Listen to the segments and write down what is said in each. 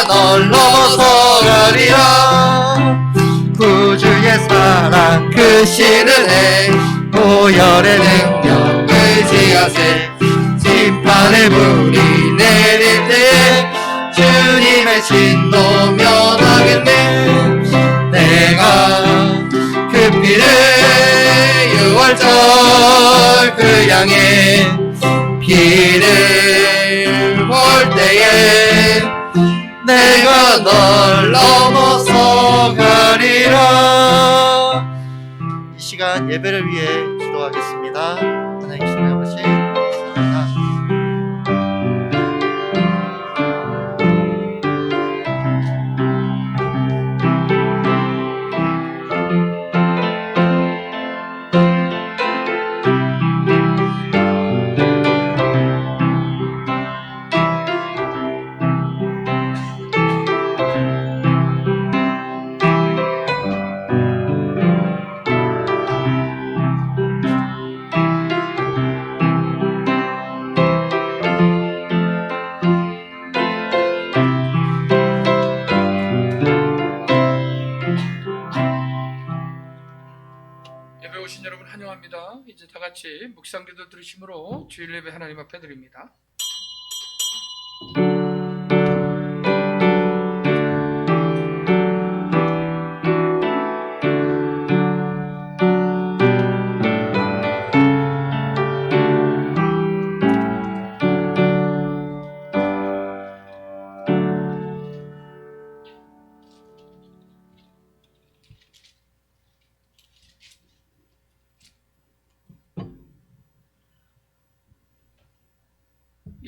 널 넘어서 가리라. 구주의 사랑 크신 은혜 보혈의 능력 의지하세. 심판의 불이 내릴 때 주님의 진노 면하겠네. 내가 그 피를 유월절 그 양의 피를 볼 때에 내가 널 넘어서 가리라. 이 시간 예배를 위해 기도하겠습니다. 하나님 주님 아버지 감사합니다. 예배 오신 여러분 환영합니다. 이제 다 같이 묵상기도 들으심으로 주일 예배 하나님 앞에 드립니다.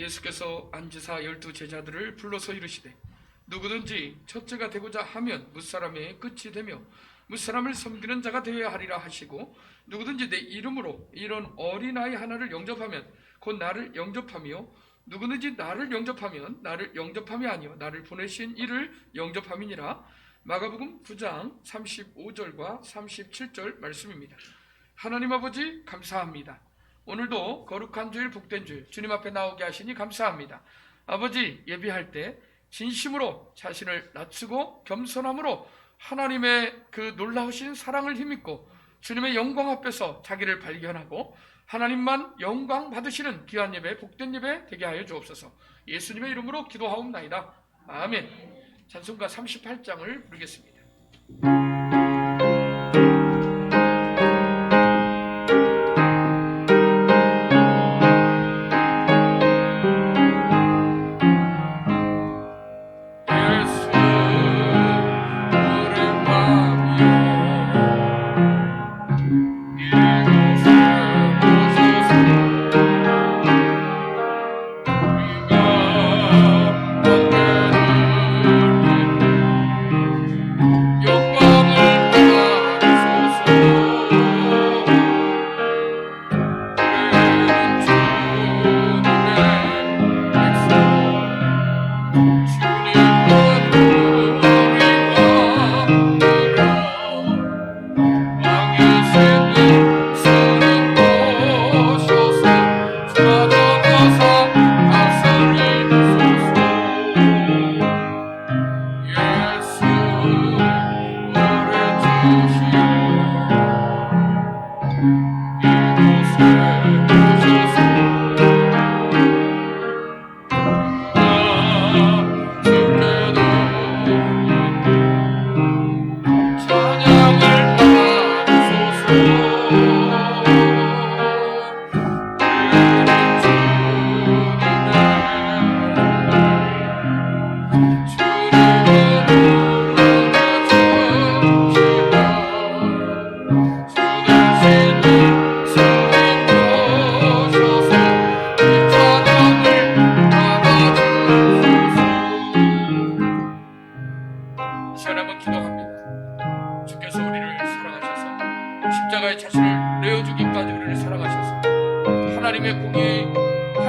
예수께서 앉으사 12 제자들을 불러서 이르시되 누구든지 첫째가 되고자 하면 무사람의 끝이 되며 무사람을 섬기는 자가 되어야 하리라 하시고 누구든지 내 이름으로 이런 어린아이 하나를 영접하면 곧 나를 영접하며 누구든지 나를 영접하면 나를 영접함이 아니요 나를 보내신 이를 영접함이니라. 마가복음 9장 35절과 37절 말씀입니다. 하나님 아버지 감사합니다. 오늘도 거룩한 주일 복된 주일 주님 앞에 나오게 하시니 감사합니다. 아버지 예배할 때 진심으로 자신을 낮추고 겸손함으로 하나님의 그 놀라우신 사랑을 힘입고 주님의 영광 앞에서 자기를 발견하고 하나님만 영광 받으시는 귀한 예배 복된 예배 되게 하여 주옵소서. 예수님의 이름으로 기도하옵나이다. 아멘. 찬송가 38장을 부르겠습니다.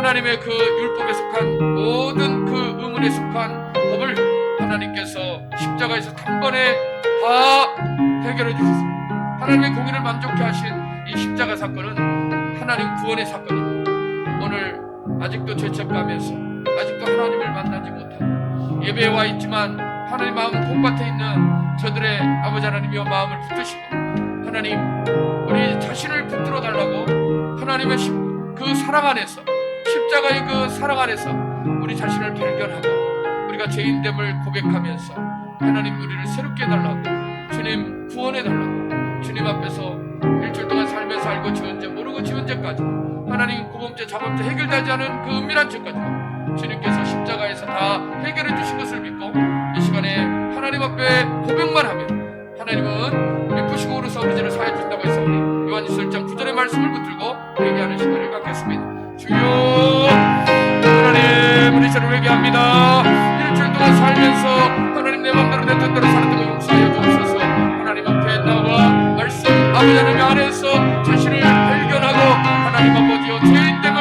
하나님의 그 율법에 속한 모든 그 의문에 속한 법을 하나님께서 십자가에서 단번에 다 해결해 주셨습니다. 하나님의 공의를 만족케 하신 이 십자가 사건은 하나님 구원의 사건입니다. 오늘 아직도 죄책감에서 아직도 하나님을 만나지 못하고 예배에 와 있지만 하나님 마음 봄밭에 있는 저들의 아버지 하나님이여 마음을 붙드시고 하나님 우리 자신을 붙들어 달라고 하나님의 그 사랑 안에서 십자가의 그 사랑 안에서 우리 자신을 발견하고 우리가 죄인됨을 고백하면서 하나님 우리를 새롭게 해달라고 주님 구원해달라고 주님 앞에서 일주일 동안 살면서 알고 지은 죄 모르고 지은 죄까지 하나님 고범죄 자범죄 해결되지 않은 그 은밀한 죄까지 주님께서 십자가에서 다 해결해 주신 것을 믿고 이 시간에 하나님 앞에 고백만 하면 하나님은 미쁘시고 오르사 우리 죄를 사해 준다고 해서 우리 요한일서 1장 9절의 말씀을 붙들고 회개하는 시간을 갖겠습니다. 주여 하나님 우리 죄를 회개합니다. 일주일 동안 살면서 하나님 내 맘대로 내 뜻대로 살았던 거 용서하여 주옵소서. 하나님 앞에 나와 말씀 아버지 하나님 안에서 자신을 발견하고 하나님 아버지여 죄인됨을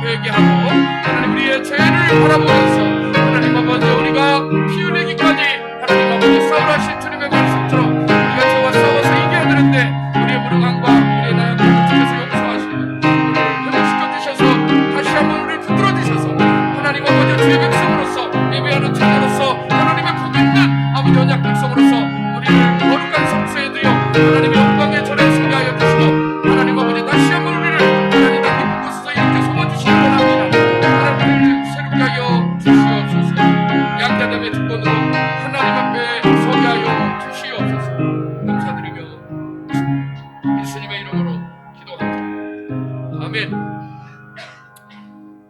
회개하고 하나님 우리의 죄를 바라보면서 하나님 아버지 우리가 피 흘리기까지 하나님 아버지 싸우라신 주님의 말씀처럼 우리가 죄와 싸워서 이겨야 되는데 우리의 무능함과 우리의 나약함을 주께서 용서하시고 우리를 회복시켜 주셔서 다시 한번 우리를 붙들어 주셔서 하나님 아버지 주의 백성으로서 예배하는 자녀로서 하나님의 복 있는 아버지 언약 백성으로서 우리를 거룩한 성소에 드려 하나님의 영광의 전에 서게 하여 주시고 하나님 아버지 다시 한번 우리를 하나님 깊은 곳에서 이렇게 숨어주시기 원합니다. 하나님을 새롭게 하여 주시옵소서. 양자됨의 특권으로 하나님 앞에 서게 하여 주시옵소서. 감사드리며 예수님의 이름으로 기도합니다. 아멘.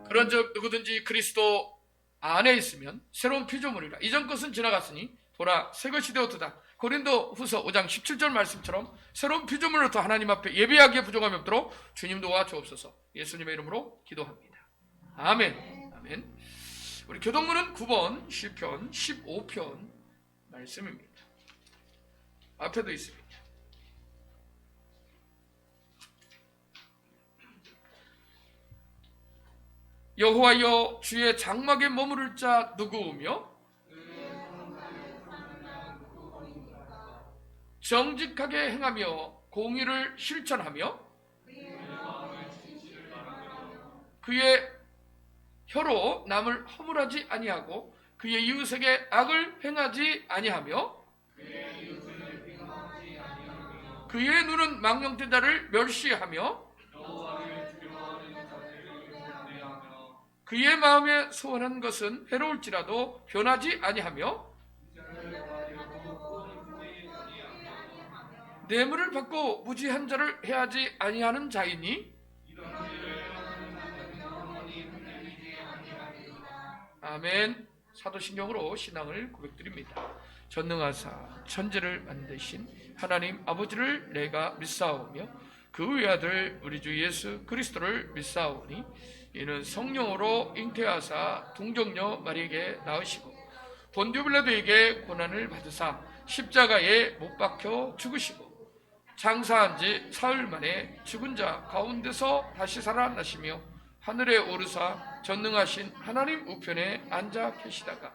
그런즉 누구든지 그리스도 안에 있으면 새로운 피조물이라. 이전 것은 지나갔으니 보라 새 것이 되었도다. 고린도 후서 5장 17절 말씀처럼 새로운 피조물로 더 하나님 앞에 예배하기에 부족함이 없도록 주님 도와주옵소서. 예수님의 이름으로 기도합니다. 아멘. 아멘. 우리 교동문은 9번 시편 15편 말씀입니다. 앞에도 있습니다. 여호와여 주의 장막에 머무를 자 누구오며 정직하게 행하며 공의를 실천하며 그의 혀로 남을 허물하지 아니하고 그의 이웃에게 악을 행하지 아니하며 그의 눈은 망령된 자를 멸시하며 그의 마음에 소원한 것은 해로울지라도 변하지 아니하며 뇌물을 받고 무지한 자를 해하지 아니하는 자이니 아멘. 사도신경으로 신앙을 고백드립니다. 전능하사 천지를 만드신 하나님 아버지를 내가 믿사오며 그 외아들 우리 주 예수 그리스도를 믿사오니 이는 성령으로 잉태하사 동정녀 마리에게 낳으시고 본디오 빌라도에게 고난을 받으사 십자가에 못 박혀 죽으시고 장사한 지 사흘 만에 죽은 자 가운데서 다시 살아나시며 하늘에 오르사 전능하신 하나님 우편에 앉아 계시다가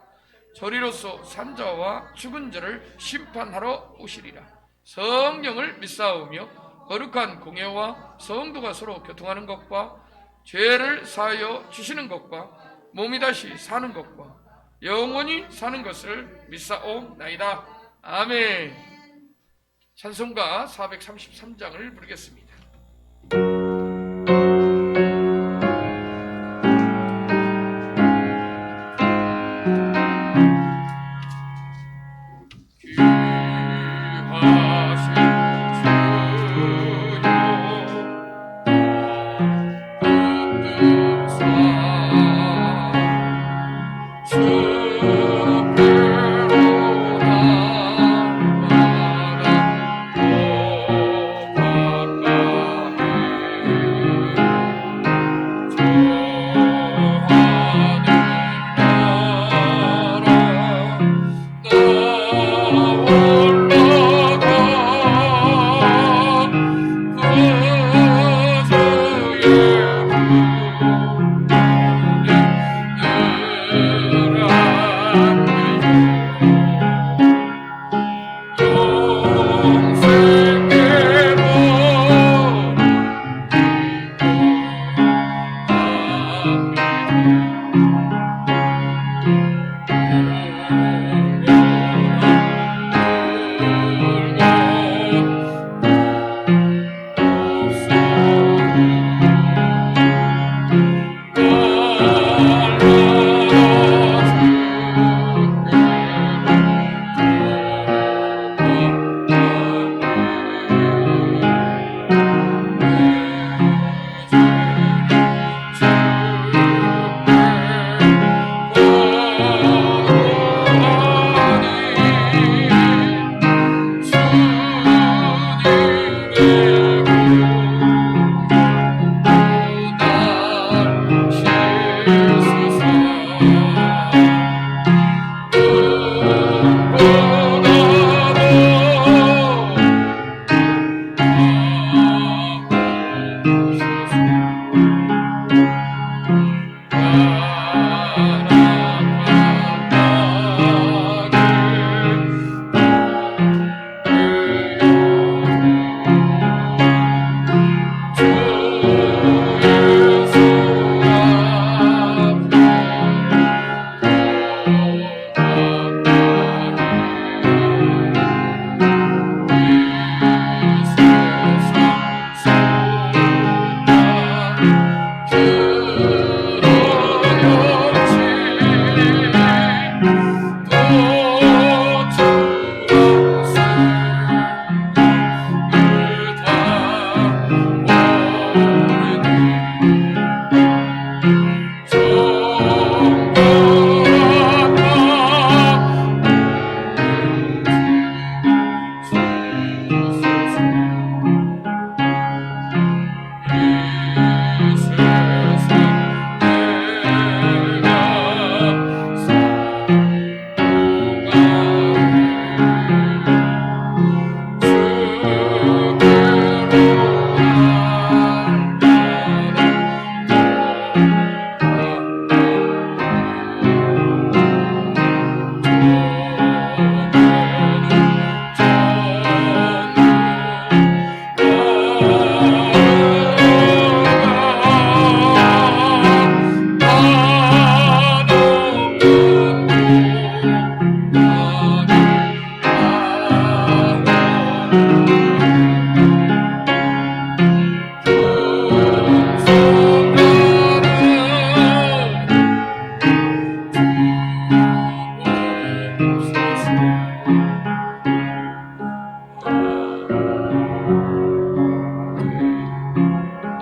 저리로서 산자와 죽은 자를 심판하러 오시리라. 성령을 믿사오며 거룩한 공예와 성도가 서로 교통하는 것과 죄를 사하여 주시는 것과 몸이 다시 사는 것과 영원히 사는 것을 믿사옵나이다. 아멘. 찬송가 433장을 부르겠습니다.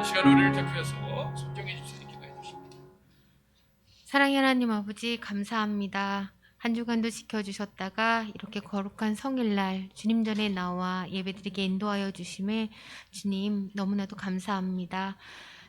이 시간 우리를 대표해서 성경의 집사님 기도해 주십니다. 사랑의 하나님 아버지 감사합니다. 한 주간도 지켜주셨다가 이렇게 거룩한 성일날 주님 전에 나와 예배드리게 인도하여 주심에 주님 너무나도 감사합니다.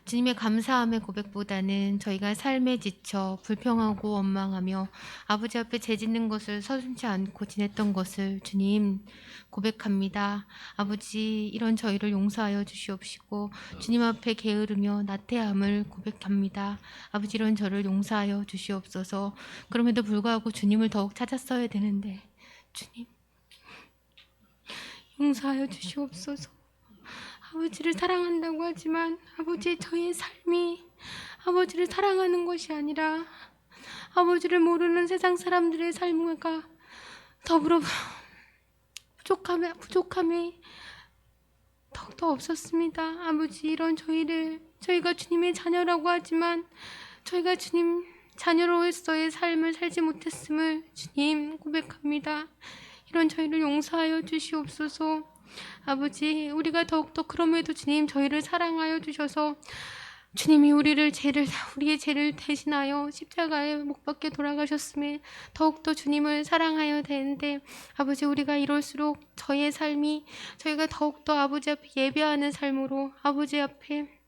주님의 감사함의 고백보다는 저희가 삶에 지쳐 불평하고 원망하며 아버지 앞에 죄짓는 것을 서슴지 않고 지냈던 것을 주님 고백합니다. 아버지 이런 저희를 용서하여 주시옵시고 주님 앞에 게으르며 나태함을 고백합니다. 아버지 이런 저를 용서하여 주시옵소서. 그럼에도 불구하고 주님을 더욱 찾았어야 되는데 주님 용서하여 주시옵소서. 아버지를 사랑한다고 하지만 아버지 저의 삶이 아버지를 사랑하는 것이 아니라 아버지를 모르는 세상 사람들의 삶과 더불어 부족함이 더욱더 없었습니다. 아버지 이런 저희가 주님의 자녀라고 하지만 저희가 주님 자녀로서의 삶을 살지 못했음을 주님 고백합니다. 이런 저희를 용서하여 주시옵소서. 아버지 우리가 더욱더 그럼에도 주님 저희를 사랑하여 주셔서 주님이 우리의 죄를 대신하여 십자가에 못 박혀 돌아가셨음에 더욱더 주님을 사랑하여 되는데 아버지 우리가 이럴수록 저희의 삶이 저희가 더욱더 아버지 앞에 예배하는 삶으로 아버지 앞에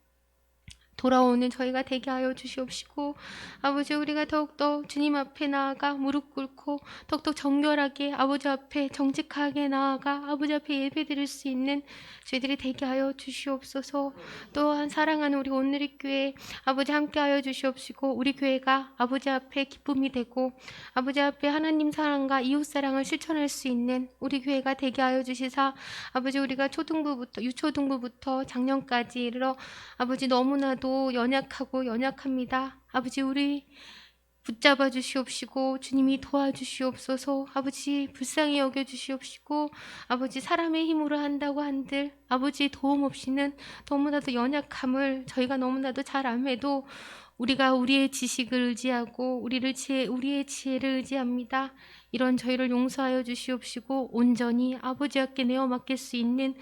돌아오는 저희가 되게 하여 주시옵시고 아버지 우리가 더욱더 주님 앞에 나아가 무릎 꿇고 더욱더 정결하게 아버지 앞에 정직하게 나아가 아버지 앞에 예배드릴 수 있는 저희들이 되게 하여 주시옵소서. 또한 사랑하는 우리 온누리 교회 아버지 함께 하여 주시옵시고 우리 교회가 아버지 앞에 기쁨이 되고 아버지 앞에 하나님 사랑과 이웃 사랑을 실천할 수 있는 우리 교회가 되게 하여 주시사 아버지 우리가 유초등부부터 작년까지 이르러 아버지 너무나도 연약하고 연약합니다. 아버지 우리 붙잡아 주시옵시고 주님이 도와주시옵소서. 아버지 불쌍히 여겨 주시옵시고 아버지 사람의 힘으로 한다고 한들 아버지 도움 없이는 너무나도 연약함을 저희가 너무나도 잘 암해도 우리가 우리의 지식을 의지하고 우리의 지혜를 의지합니다. 이런 저희를 용서하여 주시옵시고 온전히 아버지 앞에 내어 맡길 수 있는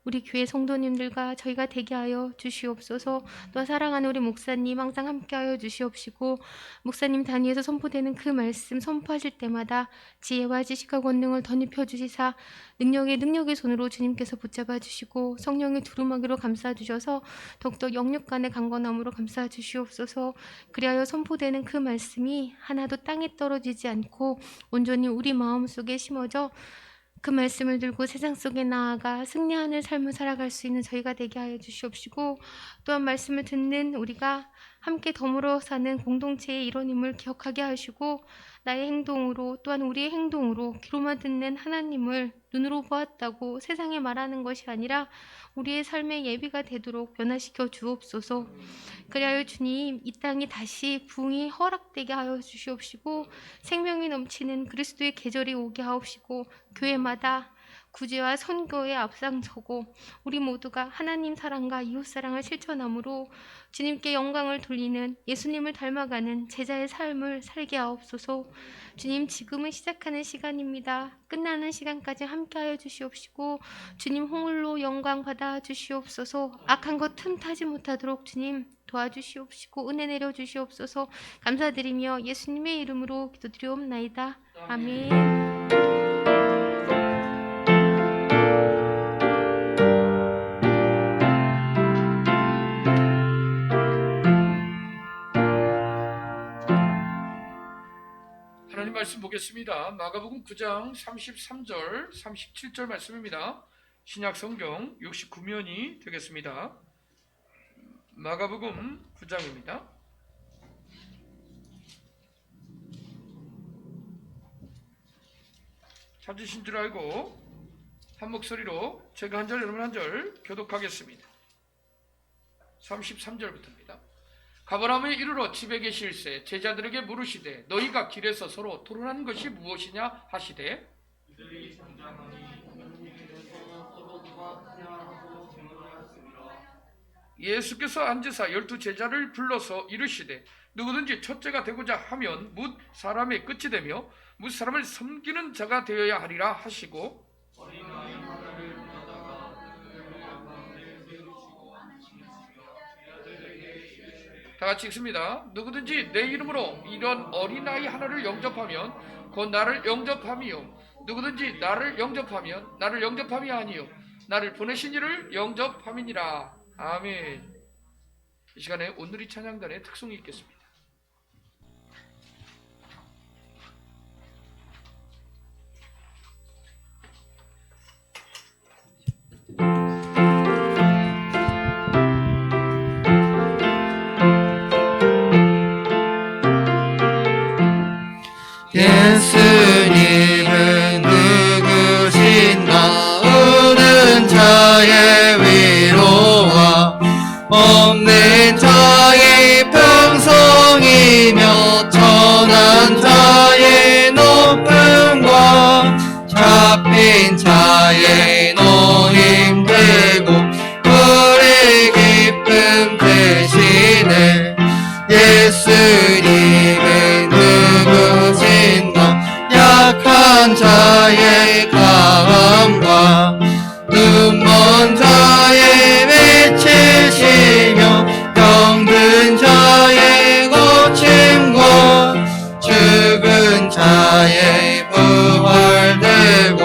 우리 교회 성도님들과 저희가 되게 하여 주시옵소서. 또 사랑하는 우리 목사님 항상 함께 하여 주시옵시고 목사님 단위에서 선포되는 그 말씀 선포하실 때마다 지혜와 지식과 권능을 덧입혀 주시사 능력의 손으로 주님께서 붙잡아 주시고 성령의 두루마기로 감싸 주셔서 더욱더 영육간의 강건함으로 감싸 주시옵소서. 그리하여 선포되는 그 말씀이 하나도 땅에 떨어지지 않고 온전히 우리 마음속에 심어져 그 말씀을 들고 세상 속에 나아가 승리하는 삶을 살아갈 수 있는 저희가 되게 하여 주시옵시고 또한 말씀을 듣는 우리가 함께 더불어 사는 공동체의 일원임을 기억하게 하시고 나의 행동으로 또한 우리의 행동으로 귀로만 듣는 하나님을 눈으로 보았다고 세상에 말하는 것이 아니라 우리의 삶의 예비가 되도록 변화시켜 주옵소서. 그리하여 주님 이 땅이 다시 부흥이 허락되게 하여 주시옵시고 생명이 넘치는 그리스도의 계절이 오게 하옵시고 교회마다 구제와 선교에 앞장서고 우리 모두가 하나님 사랑과 이웃 사랑을 실천함으로 주님께 영광을 돌리는 예수님을 닮아가는 제자의 삶을 살게 하옵소서. 주님 지금은 시작하는 시간입니다. 끝나는 시간까지 함께하여 주시옵시고 주님 홍을로 영광 받아 주시옵소서. 악한 것 틈타지 못하도록 주님 도와주시옵시고 은혜 내려 주시옵소서. 감사드리며 예수님의 이름으로 기도드리옵나이다. 아멘. 말씀 보겠습니다. 마가복음 9장 33절, 37절 말씀입니다. 신약 성경 69면이 되겠습니다. 마가복음 9장입니다. 찾으신 줄 알고 한 목소리로 제가 한 절 여러분 한 절 교독하겠습니다. 33절부터입니다. 가버나움에 이르러 집에 계실새 제자들에게 물으시되 너희가 길에서 서로 토론한 것이 무엇이냐 하시되 예수께서 앉으사 12제자를 불러서 이르시되 누구든지 첫째가 되고자 하면 뭇 사람의 끝이 되며 뭇 사람을 섬기는 자가 되어야 하리라 하시고 다 같이 읽습니다. 누구든지 내 이름으로 이런 어린아이 하나를 영접하면 곧 나를 영접함이요 누구든지 나를 영접하면 나를 영접함이 아니요 나를 보내신 이를 영접함이니라. 아멘. 이 시간에 오늘이 찬양단의 특송이 있겠습니다. 예수님은 누구신가 우는 자의 위로와 없는 자의 평성이며 천한 자의 높음과 잡힌 자의 노임 되고 우리 기쁨 되시네. 예수님은 누구신가 약한 자의 강함과 눈먼 자의 맺히시며 병든 자의 고침과 죽은 자의 부활되고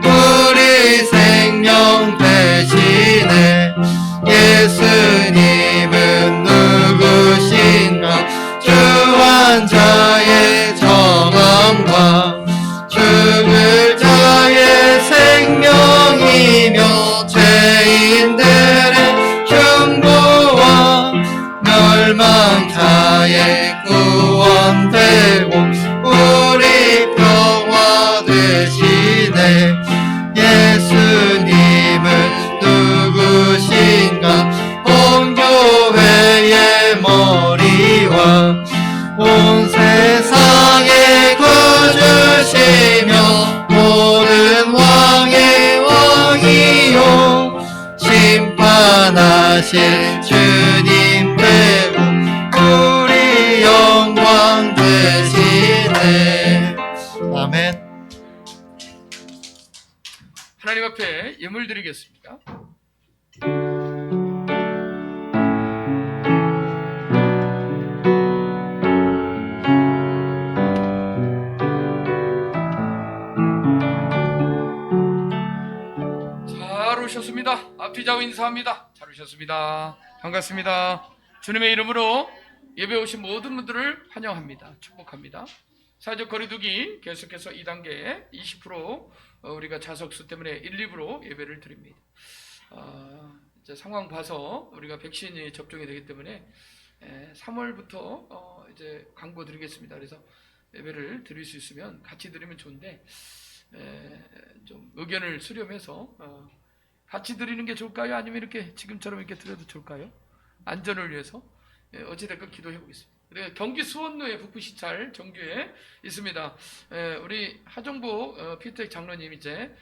우리 생명 되시네. 예수님은 누구신가 주한 자의 정함과 죽을 자의 생명이며 죄인들의 흉보와 멸망 자의 구원되고 우리 평화 되시네. 예수님은 누구신가 온 교회의 머리와 온 세상에 거주시며 모든 왕의 왕이요 심판하실 주님 되고 우리 영광 되시네. 아멘. 하나님 앞에 예물 드리겠습니다. 잘 오셨습니다. 앞뒤 좌우 인사합니다. 잘 오셨습니다. 반갑습니다. 주님의 이름으로 예배 오신 모든 분들을 환영합니다. 축복합니다. 사회적 거리두기 계속해서 2단계 20% 우리가 자석수 때문에 1, 2부로 예배를 드립니다. 이제 상황 봐서 우리가 백신이 접종이 되기 때문에 3월부터 이제 광고 드리겠습니다. 그래서 예배를 드릴 수 있으면 같이 드리면 좋은데 좀 의견을 수렴해서 같이 드리는 게 좋을까요? 아니면 이렇게 지금처럼 이렇게 드려도 좋을까요? 안전을 위해서 어찌됐건 기도해 보겠습니다. 경기 수원로에 북부시찰 정규에 있습니다. 우리 하정보 피트엑 장로님 이제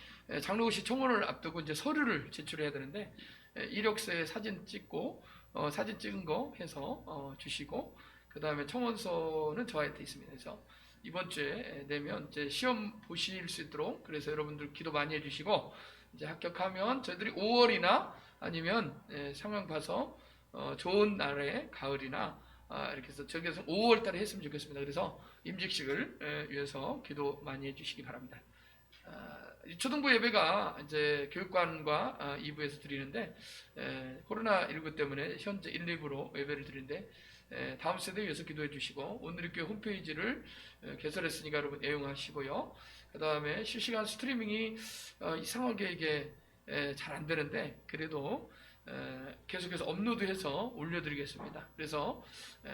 장로고시 청원을 앞두고 이제 서류를 제출해야 되는데 이력서에 사진 찍고 사진 찍은 거 해서 주시고 그 다음에 청원서는 저한테 있습니다. 그래서 이번 주에 내면 이제 시험 보실 수 있도록 그래서 여러분들 기도 많이 해주시고 이제 합격하면 저희들이 5월이나 아니면 상황 봐서 좋은 날에 가을이나 이렇게 해서 저기서 5월 달에 했으면 좋겠습니다. 그래서 임직식을 위해서 기도 많이 해주시기 바랍니다. 초등부 예배가 이제 교육관과 2부에서 드리는데 코로나19 때문에 현재 1, 2부로 예배를 드리는데 다음 세대에 위해서 기도해 주시고, 오늘의 교회 홈페이지를 개설했으니까 여러분 애용하시고요. 그 다음에 실시간 스트리밍이 이상하게 이게 잘 안 되는데, 그래도 계속해서 업로드해서 올려드리겠습니다. 그래서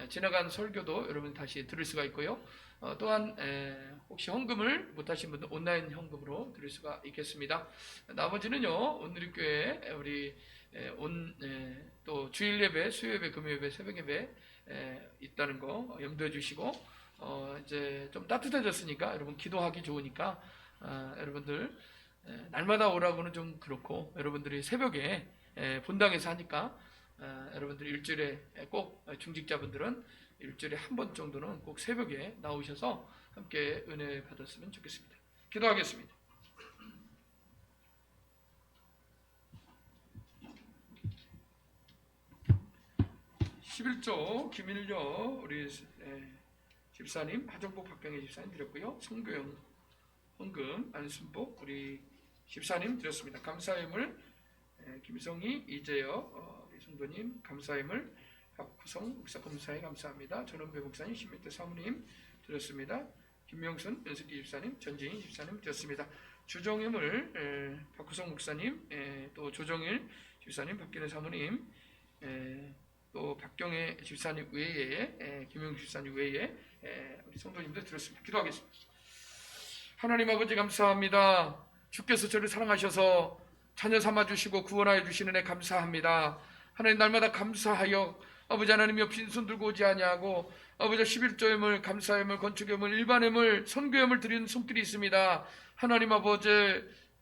지나간 설교도 여러분 다시 들을 수가 있고요. 또한 혹시 헌금을 못하신 분들 온라인 헌금으로 드릴 수가 있겠습니다. 나머지는요, 오늘의 교회 우리 또 주일 예배, 수요 예배, 금요 예배, 새벽 예배 있다는 거 염두해 주시고, 이제 좀 따뜻해졌으니까 여러분 기도하기 좋으니까 여러분들 날마다 오라고는 좀 그렇고, 여러분들이 새벽에 본당에서 하니까 여러분들이 일주일에 꼭 중직자분들은 일주일에 한 번 정도는 꼭 새벽에 나오셔서 함께 은혜 받았으면 좋겠습니다. 기도하겠습니다. (11조) 김일려 우리 집사님, 하정복 박병희 집사님 드렸고요. 성교영 헌금 안순복 우리 집사님 드렸습니다. 감사임을 김성희, 이재여 우리 성도님 감사임을 박구성 목사 검사에 감사합니다. 전원배 목사님, 신민태 사모님 드렸습니다. 김명순 연숙기 집사님, 전지인 집사님 드렸습니다. 주정임을 박구성 목사님, 또 조정일 집사님, 박기래 사모님, 또 박경혜 집사님 외에 김용 집사님 외에 우리 성도님들 드렸습니다. 기도하겠습니다. 하나님 아버지 감사합니다. 주께서 저를 사랑하셔서 자녀 삼아주시고 구원하여 주시는 애 감사합니다. 하나님 날마다 감사하여 아버지 하나님이여 빈손 들고 오지 아니하고 아버지 11조임을 감사임을 건축임을 일반임을 선교임을 드리는 손길이 있습니다. 하나님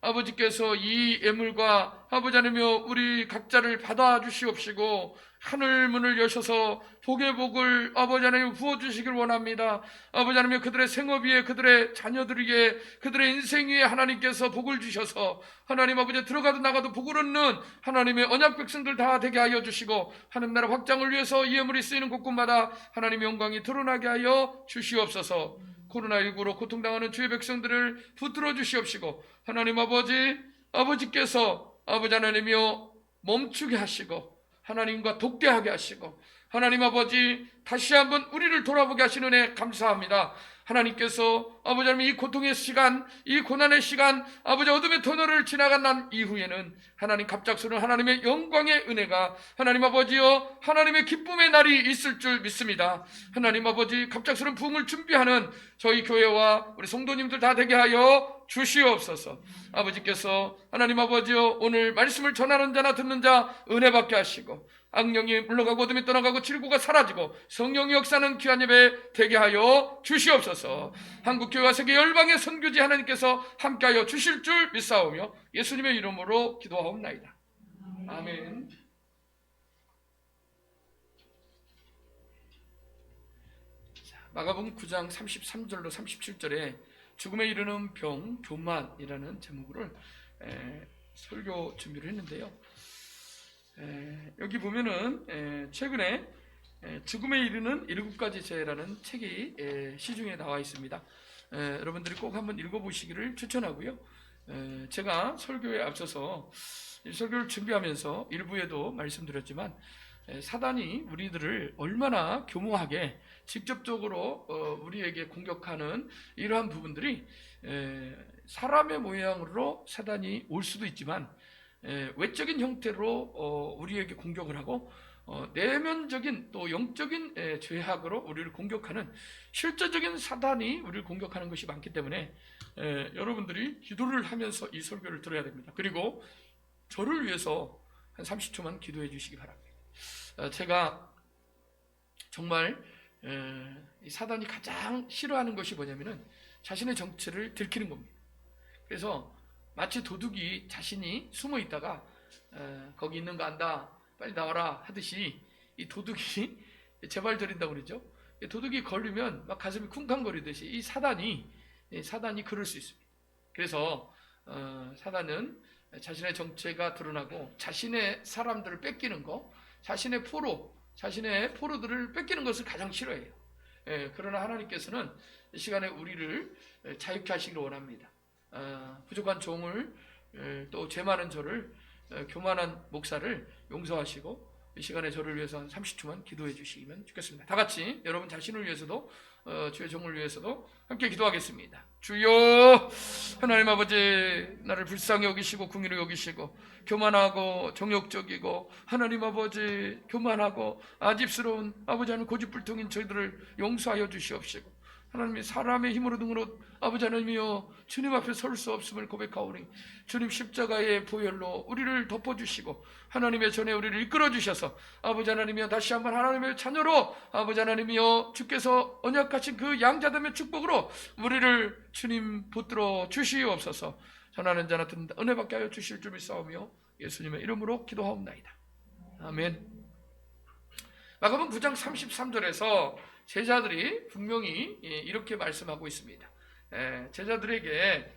아버지께서 이 예물과 아버지 하나님이여 우리 각자를 받아주시옵시고 하늘 문을 여셔서 복의 복을 아버지 하나님 부어주시길 원합니다. 아버지 하나님 그들의 생업 위에 그들의 자녀들 위에 그들의 인생 위에 하나님께서 복을 주셔서 하나님 아버지 들어가도 나가도 복을 얻는 하나님의 언약 백성들 다 되게 하여 주시고 하나님 나라 확장을 위해서 이 예물이 쓰이는 곳곳마다 하나님의 영광이 드러나게 하여 주시옵소서. 코로나19로 고통당하는 주의 백성들을 붙들어 주시옵시고 하나님 아버지께서 아버지 하나님이여 멈추게 하시고 하나님과 독대하게 하시고 하나님 아버지 다시 한번 우리를 돌아보게 하시는 애 감사합니다. 하나님께서 아버지 하나님 이 고통의 시간, 이 고난의 시간, 아버지 어둠의 터널을 지나간 난 이후에는 하나님 갑작스러운 하나님의 영광의 은혜가 하나님 아버지여 하나님의 기쁨의 날이 있을 줄 믿습니다. 하나님 아버지 갑작스러운 부흥을 준비하는 저희 교회와 우리 성도님들 다 되게 하여 주시옵소서. 아버지께서 하나님 아버지여 오늘 말씀을 전하는 자나 듣는 자 은혜 받게 하시고 악령이 물러가고 어둠이 떠나가고 질고가 사라지고 성령의 역사는 귀한 예배 되게 하여 주시옵소서. 한국교회와 세계 열방의 선교지 하나님께서 함께하여 주실 줄 믿사오며 예수님의 이름으로 기도하옵나이다. 아멘. 마가복음 9장 33절로 37절에 죽음에 이르는 병 교만이라는 제목으로 설교 준비를 했는데요. 여기 보면은 최근에 죽음에 이르는 7가지 죄라는 책이 시중에 나와 있습니다. 여러분들이 꼭 한번 읽어보시기를 추천하고요. 제가 설교에 앞서서 이 설교를 준비하면서 일부에도 말씀드렸지만 사단이 우리들을 얼마나 교묘하게 직접적으로 우리에게 공격하는 이러한 부분들이 사람의 모양으로 사단이 올 수도 있지만 외적인 형태로 우리에게 공격을 하고 내면적인 또 영적인 죄악으로 우리를 공격하는 실제적인 사단이 우리를 공격하는 것이 많기 때문에 여러분들이 기도를 하면서 이 설교를 들어야 됩니다. 그리고 저를 위해서 한 30초만 기도해 주시기 바랍니다. 제가 정말 이 사단이 가장 싫어하는 것이 뭐냐면은 자신의 정체를 들키는 겁니다. 그래서 마치 도둑이 자신이 숨어 있다가 거기 있는 거 안다 빨리 나와라 하듯이 이 도둑이 재발 들인다고 그러죠. 도둑이 걸리면 막 가슴이 쿵쾅거리듯이 이 사단이 그럴 수 있습니다. 그래서 사단은 자신의 정체가 드러나고 자신의 사람들을 뺏기는 거, 자신의 포로들을 뺏기는 것을 가장 싫어해요. 그러나 하나님께서는 이 시간에 우리를 자유케 하시기를 원합니다. 부족한 종을 또 죄 많은 저를 교만한 목사를 용서하시고 이 시간에 저를 위해서 한 30초만 기도해 주시면 좋겠습니다. 다 같이 여러분 자신을 위해서도 주의 종을 위해서도 함께 기도하겠습니다. 주여, 하나님 아버지, 나를 불쌍히 여기시고 긍휼히 여기시고 교만하고 정욕적이고 하나님 아버지 교만하고 아집스러운 아버지 하나님 고집불통인 저희들을 용서하여 주시옵시고, 하나님이 사람의 힘으로 등으로 아버지 하나님이여 주님 앞에 설 수 없음을 고백하오니 주님 십자가의 보혈로 우리를 덮어주시고 하나님의 전에 우리를 이끌어 주셔서 아버지 하나님이여 다시 한번 하나님의 자녀로 아버지 하나님이여 주께서 언약하신 그 양자됨의 축복으로 우리를 주님 붙들어 주시옵소서. 전하는 자나 듣는 자 은혜 받게 하여 주실 줄 믿사오며 예수님의 이름으로 기도하옵나이다. 아멘. 마가복음 9장 33절에서 제자들이 분명히 이렇게 말씀하고 있습니다. 제자들에게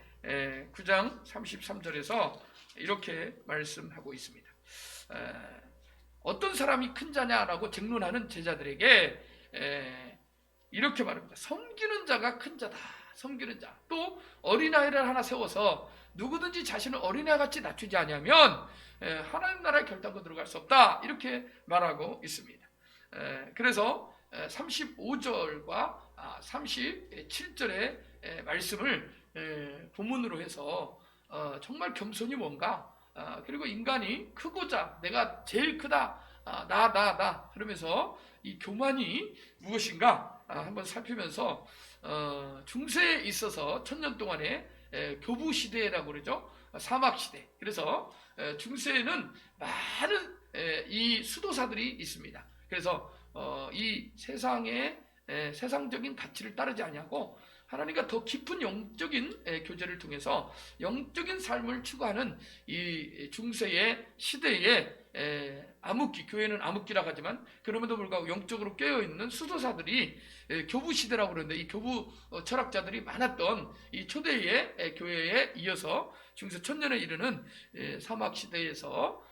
9장 33절에서 이렇게 말씀하고 있습니다. 어떤 사람이 큰 자냐라고 쟁론하는 제자들에게 이렇게 말합니다. 섬기는 자가 큰 자다. 섬기는 자. 또 어린아이를 하나 세워서 누구든지 자신을 어린아이같이 낮추지 않으면 하나님 나라의 결단코 들어갈 수 없다. 이렇게 말하고 있습니다. 그래서 35절과 37절의 말씀을 본문으로 해서 정말 겸손이 뭔가, 그리고 인간이 크고자 내가 제일 크다, 나 그러면서 이 교만이 무엇인가 한번 살피면서 중세에 있어서 1000년 동안의 교부 시대라고 그러죠. 사막 시대. 그래서 중세에는 많은 이 수도사들이 있습니다. 그래서 이 세상의 세상적인 가치를 따르지 아니하고 하나님과 더 깊은 영적인 교제를 통해서 영적인 삶을 추구하는 이 중세의 시대에 암흑기, 교회는 암흑기라고 하지만 그럼에도 불구하고 영적으로 깨어있는 수도사들이 교부 시대라고 그러는데, 이 교부 철학자들이 많았던 이 초대의 교회에 이어서 중세 1000년에 이르는 사막 시대에서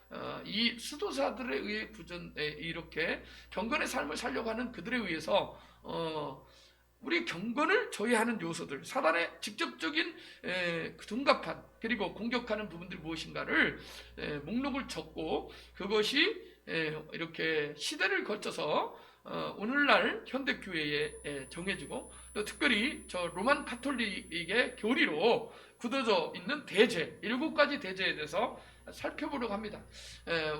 이 수도사들에 의해 이렇게 경건의 삶을 살려고 하는 그들에 의해서 우리 경건을 저해하는 요소들, 사단의 직접적인 둔갑한 그리고 공격하는 부분들이 무엇인가를 목록을 적고, 그것이 이렇게 시대를 거쳐서 오늘날 현대교회에 정해지고, 또 특별히 저 로만 가톨릭의 교리로 굳어져 있는 대제, 7가지 대제에 대해서 살펴보려고 합니다.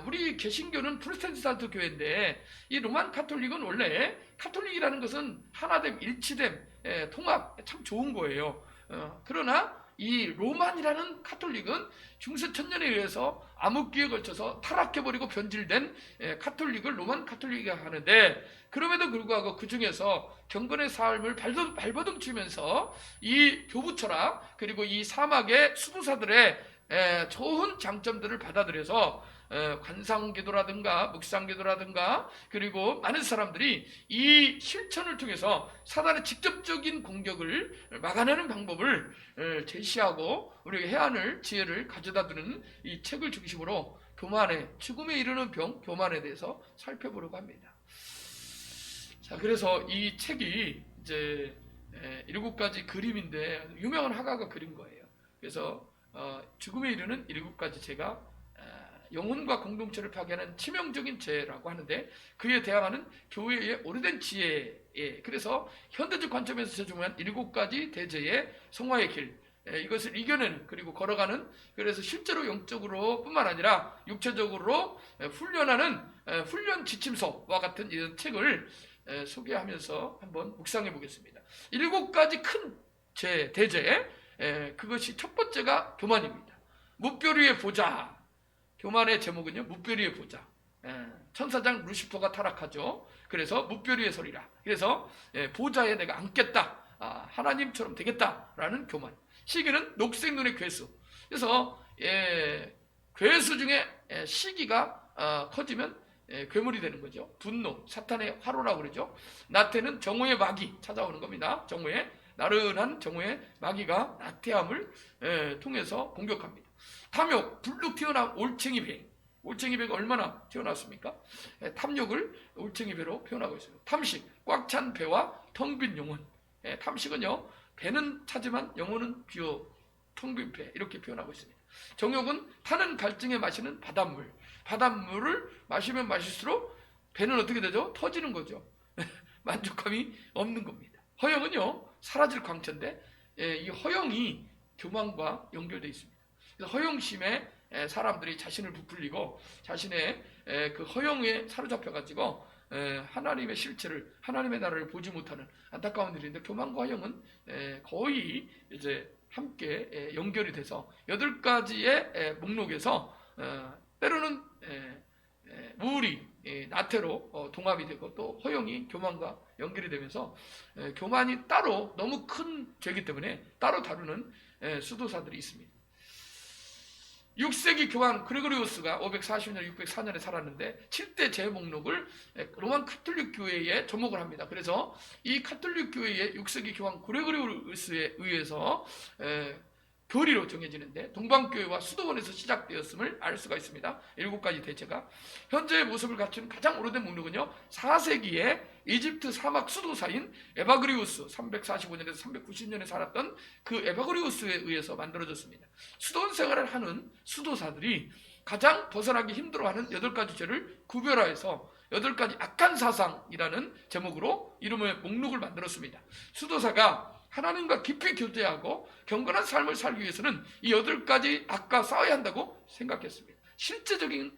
우리 개신교는 프로테스탄트 교회인데 이 로만 가톨릭은 원래 가톨릭이라는 것은 하나됨, 일치됨, 통합, 참 좋은 거예요. 그러나 이 로만이라는 가톨릭은 중세 1000년에 의해서 암흑기에 걸쳐서 타락해버리고 변질된 가톨릭을 로만 가톨릭이라고 하는데, 그럼에도 불구하고 그 중에서 경건의 삶을 발버둥치면서 이 교부 철학 그리고 이 사막의 수도사들의 좋은 장점들을 받아들여서 관상기도라든가 묵상기도라든가 그리고 많은 사람들이 이 실천을 통해서 사단의 직접적인 공격을 막아내는 방법을 제시하고 우리에게 해안을 지혜를 가져다주는 이 책을 중심으로 교만에, 죽음에 이르는 병, 교만에 대해서 살펴보려고 합니다. 자, 그래서 이 책이 이제 7가지 그림인데 유명한 화가가 그린 거예요. 그래서 죽음에 이르는 7가지 죄가 영혼과 공동체를 파괴하는 치명적인 죄라고 하는데, 그에 대항하는 교회의 오래된 지혜, 그래서 현대적 관점에서 제정한 7가지 대죄의 성화의 길, 이것을 이겨내는, 그리고 걸어가는, 그래서 실제로 영적으로 뿐만 아니라 육체적으로 훈련하는 훈련 지침서와 같은 이런 책을 소개하면서 한번 묵상해 보겠습니다. 7가지 큰 죄, 대죄, 그것이 첫 번째가 교만입니다. 무뼈리의 보좌. 교만의 제목은요, 무뼈리의 보좌. 천사장 루시퍼가 타락하죠. 그래서 무뼈리의 소리라. 그래서 보좌에 내가 앉겠다, 하나님처럼 되겠다라는 교만. 시기는 녹색 눈의 괴수. 그래서 괴수 중에 시기가 커지면 괴물이 되는 거죠. 분노, 사탄의 화로라고 그러죠. 나태는 정오의 마귀 찾아오는 겁니다. 정오의 나른한 정오의 마귀가 나태함을 통해서 공격합니다. 탐욕, 불룩 튀어나온 올챙이배. 올챙이배가 얼마나 튀어나왔습니까? 탐욕을 올챙이배로 표현하고 있습니다. 탐식, 꽉 찬 배와 텅 빈 영혼. 탐식은요, 배는 차지만 영혼은 비어 텅 빈 배, 이렇게 표현하고 있습니다. 정욕은 타는 갈증에 마시는 바닷물. 바닷물을 마시면 마실수록 배는 어떻게 되죠? 터지는 거죠. 만족감이 없는 겁니다. 허영은요 사라질 광채인데 이 허영이 교만과 연결되어 있습니다. 그래서 허영심에 사람들이 자신을 부풀리고 자신의 그 허영에 사로잡혀 가지고 하나님의 실체를, 하나님의 나라를 보지 못하는 안타까운 일인데, 교만과 허영은 거의 이제 함께 연결이 돼서 8가지의 목록에서 때로는 우울이 나태로 동합이 되고, 또 허영이 교만과 연결이 되면서 교만이 따로 너무 큰 죄이기 때문에 따로 다루는 수도사들이 있습니다. 6세기 교황 그레고리우스가 540년, 604년에 살았는데 7대 제목록을 로만 카톨릭 교회에 접목을 합니다. 그래서 이 카톨릭 교회의 6세기 교황 그레고리우스에 의해서 교리로 정해지는데, 동방교회와 수도원에서 시작되었음을 알 수가 있습니다. 7가지 대제가. 현재의 모습을 갖춘 가장 오래된 목록은요 4세기에 이집트 사막 수도사인 에바그리우스, 345년에서 390년에 살았던 그 에바그리우스에 의해서 만들어졌습니다. 수도원 생활을 하는 수도사들이 가장 벗어나기 힘들어하는 8가지 죄를 구별화해서 8가지 악한 사상이라는 제목으로 이름의 목록을 만들었습니다. 수도사가 하나님과 깊이 교제하고 경건한 삶을 살기 위해서는 이 8가지 악과 싸워야 한다고 생각했습니다. 실제적인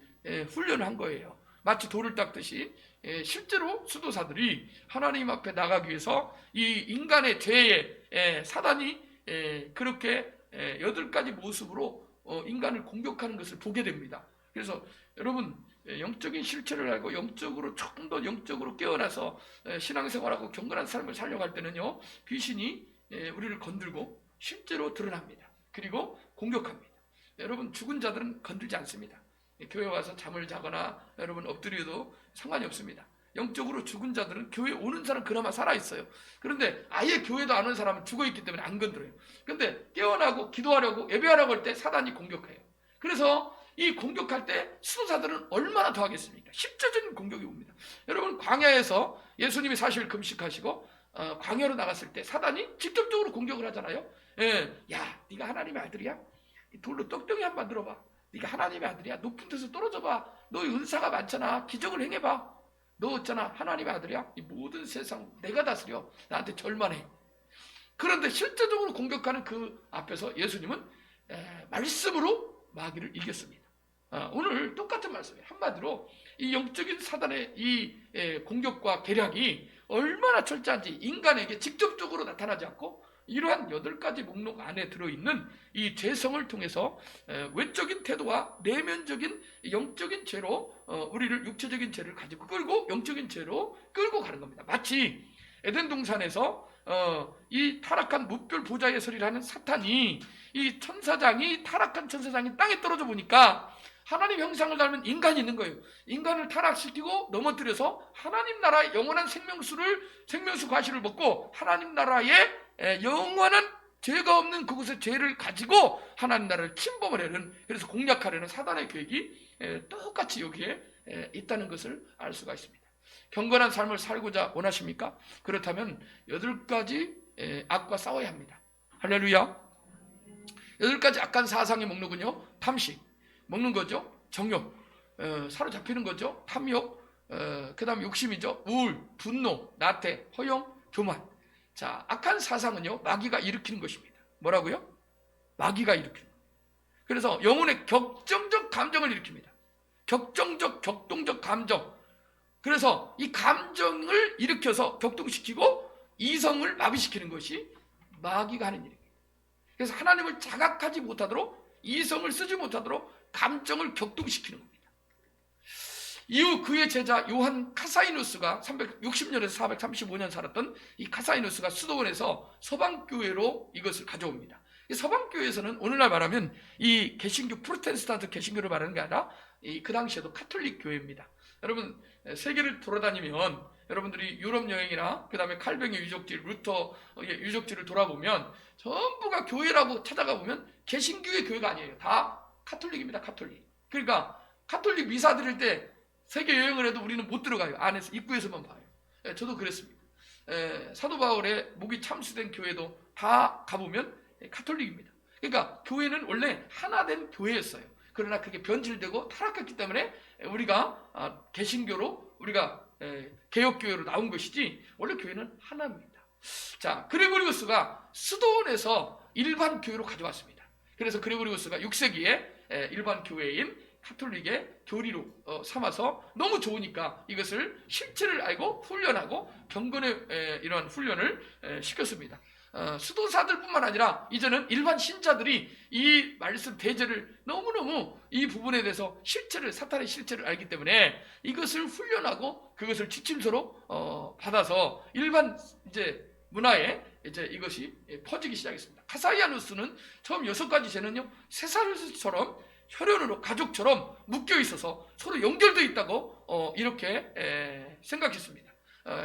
훈련을 한 거예요. 마치 돌을 닦듯이 실제로 수도사들이 하나님 앞에 나가기 위해서 이 인간의 죄에 사단이 그렇게 8가지 모습으로 인간을 공격하는 것을 보게 됩니다. 그래서 여러분, 영적인 실체를 알고 영적으로 조금 더 영적으로 깨어나서 신앙생활하고 경건한 삶을 살려갈 때는요, 귀신이 우리를 건들고 실제로 드러납니다. 그리고 공격합니다. 여러분, 죽은 자들은 건들지 않습니다. 교회 와서 잠을 자거나 여러분 엎드려도 상관이 없습니다. 영적으로 죽은 자들은 교회 오는 사람 그나마 살아있어요. 그런데 아예 교회도 안 오는 사람은 죽어있기 때문에 안 건드려요. 그런데 깨어나고 기도하려고 예배하려고 할 때 사단이 공격해요. 그래서 이 공격할 때 수도사들은 얼마나 더 하겠습니까? 십자적인 공격이 옵니다. 여러분, 광야에서 예수님이 40일 금식하시고 광야로 나갔을 때 사단이 직접적으로 공격을 하잖아요. 야, 네가 하나님의 아들이야? 돌로 떡덩이 한번 만들어봐. 네가 하나님의 아들이야? 높은 데서 떨어져봐. 너 은사가 많잖아. 기적을 행해봐. 너 있잖아, 하나님의 아들이야? 이 모든 세상 내가 다스려. 나한테 절만해. 그런데 실제적으로 공격하는 그 앞에서 예수님은 말씀으로 마귀를 이겼습니다. 오늘 똑같은 말씀이에요. 한마디로 이 영적인 사단의 이 공격과 계략이 얼마나 철저한지 인간에게 직접적으로 나타나지 않고 이러한 8가지 목록 안에 들어있는 이 죄성을 통해서 외적인 태도와 내면적인 영적인 죄로 우리를 육체적인 죄를 가지고 끌고 영적인 죄로 끌고 가는 겁니다. 마치 에덴 동산에서 이 타락한 무별 보좌의 설이라는 사탄이, 이 천사장이, 타락한 천사장이 땅에 떨어져 보니까 하나님 형상을 닮은 인간이 있는 거예요. 인간을 타락시키고 넘어뜨려서 하나님 나라의 영원한 생명수 과실을 먹고 하나님 나라의 영원한 죄가 없는 그곳의 죄를 가지고 하나님 나라를 침범을 하려는, 그래서 공략하려는 사단의 계획이 똑같이 여기에 있다는 것을 알 수가 있습니다. 경건한 삶을 살고자 원하십니까? 그렇다면 8가지 악과 싸워야 합니다. 할렐루야. 8가지 악한 사상의 목록은요, 탐식, 먹는 거죠. 정욕, 사로잡히는 거죠. 탐욕, 그 다음 욕심이죠. 우울, 분노, 나태, 허영, 교만. 자, 악한 사상은요, 마귀가 일으키는 것입니다. 뭐라고요? 마귀가 일으키는 것. 그래서 영혼의 격정적 감정을 일으킵니다. 격동적 감정. 그래서 이 감정을 일으켜서 격동시키고 이성을 마비시키는 것이 마귀가 하는 일입니다. 그래서 하나님을 자각하지 못하도록, 이성을 쓰지 못하도록 감정을 격동시키는 겁니다. 이후 그의 제자 요한 카사이누스가 360년에서 435년 살았던 이 카사이누스가 수도원에서 서방교회로 이것을 가져옵니다. 이 서방교회에서는 오늘날 말하면 이 개신교, 프로테스탄트 개신교를 말하는 게 아니라 그 당시에도 카톨릭 교회입니다. 여러분, 세계를 돌아다니면 여러분들이 유럽 여행이나 그 다음에 칼뱅의 유적지, 루터의 유적지를 돌아보면 전부가 교회라고 찾아가 보면 개신교의 교회가 아니에요. 다 카톨릭입니다. 카톨릭. 그러니까 카톨릭 미사 드릴 때 세계 여행을 해도 우리는 못 들어가요. 안에서 입구에서만 봐요. 저도 그랬습니다. 사도 바울의 목이 참수된 교회도 다 가보면 카톨릭입니다. 그러니까 교회는 원래 하나된 교회였어요. 그러나 그게 변질되고 타락했기 때문에 우리가 개신교로 우리가 개혁교회로 나온 것이지 원래 교회는 하나입니다. 자, 그레고리우스가 수도원에서 일반 교회로 가져왔습니다. 그래서 그레고리우스가 6세기에 일반 교회인 카톨릭의 교리로 삼아서 너무 좋으니까 이것을 실체를 알고 훈련하고 경건의 이러한 훈련을 시켰습니다. 수도사들뿐만 아니라 이제는 일반 신자들이 이 말씀 대제를 너무너무 이 부분에 대해서 실체를, 사탄의 실체를 알기 때문에 이것을 훈련하고 그것을 지침서로 받아서 일반 이제 문화에 이제 이것이 퍼지기 시작했습니다. 카사이아누스는 처음 6가지 죄는요, 쇠사슬처럼 혈연으로 가족처럼 묶여 있어서 서로 연결되어 있다고 이렇게 생각했습니다.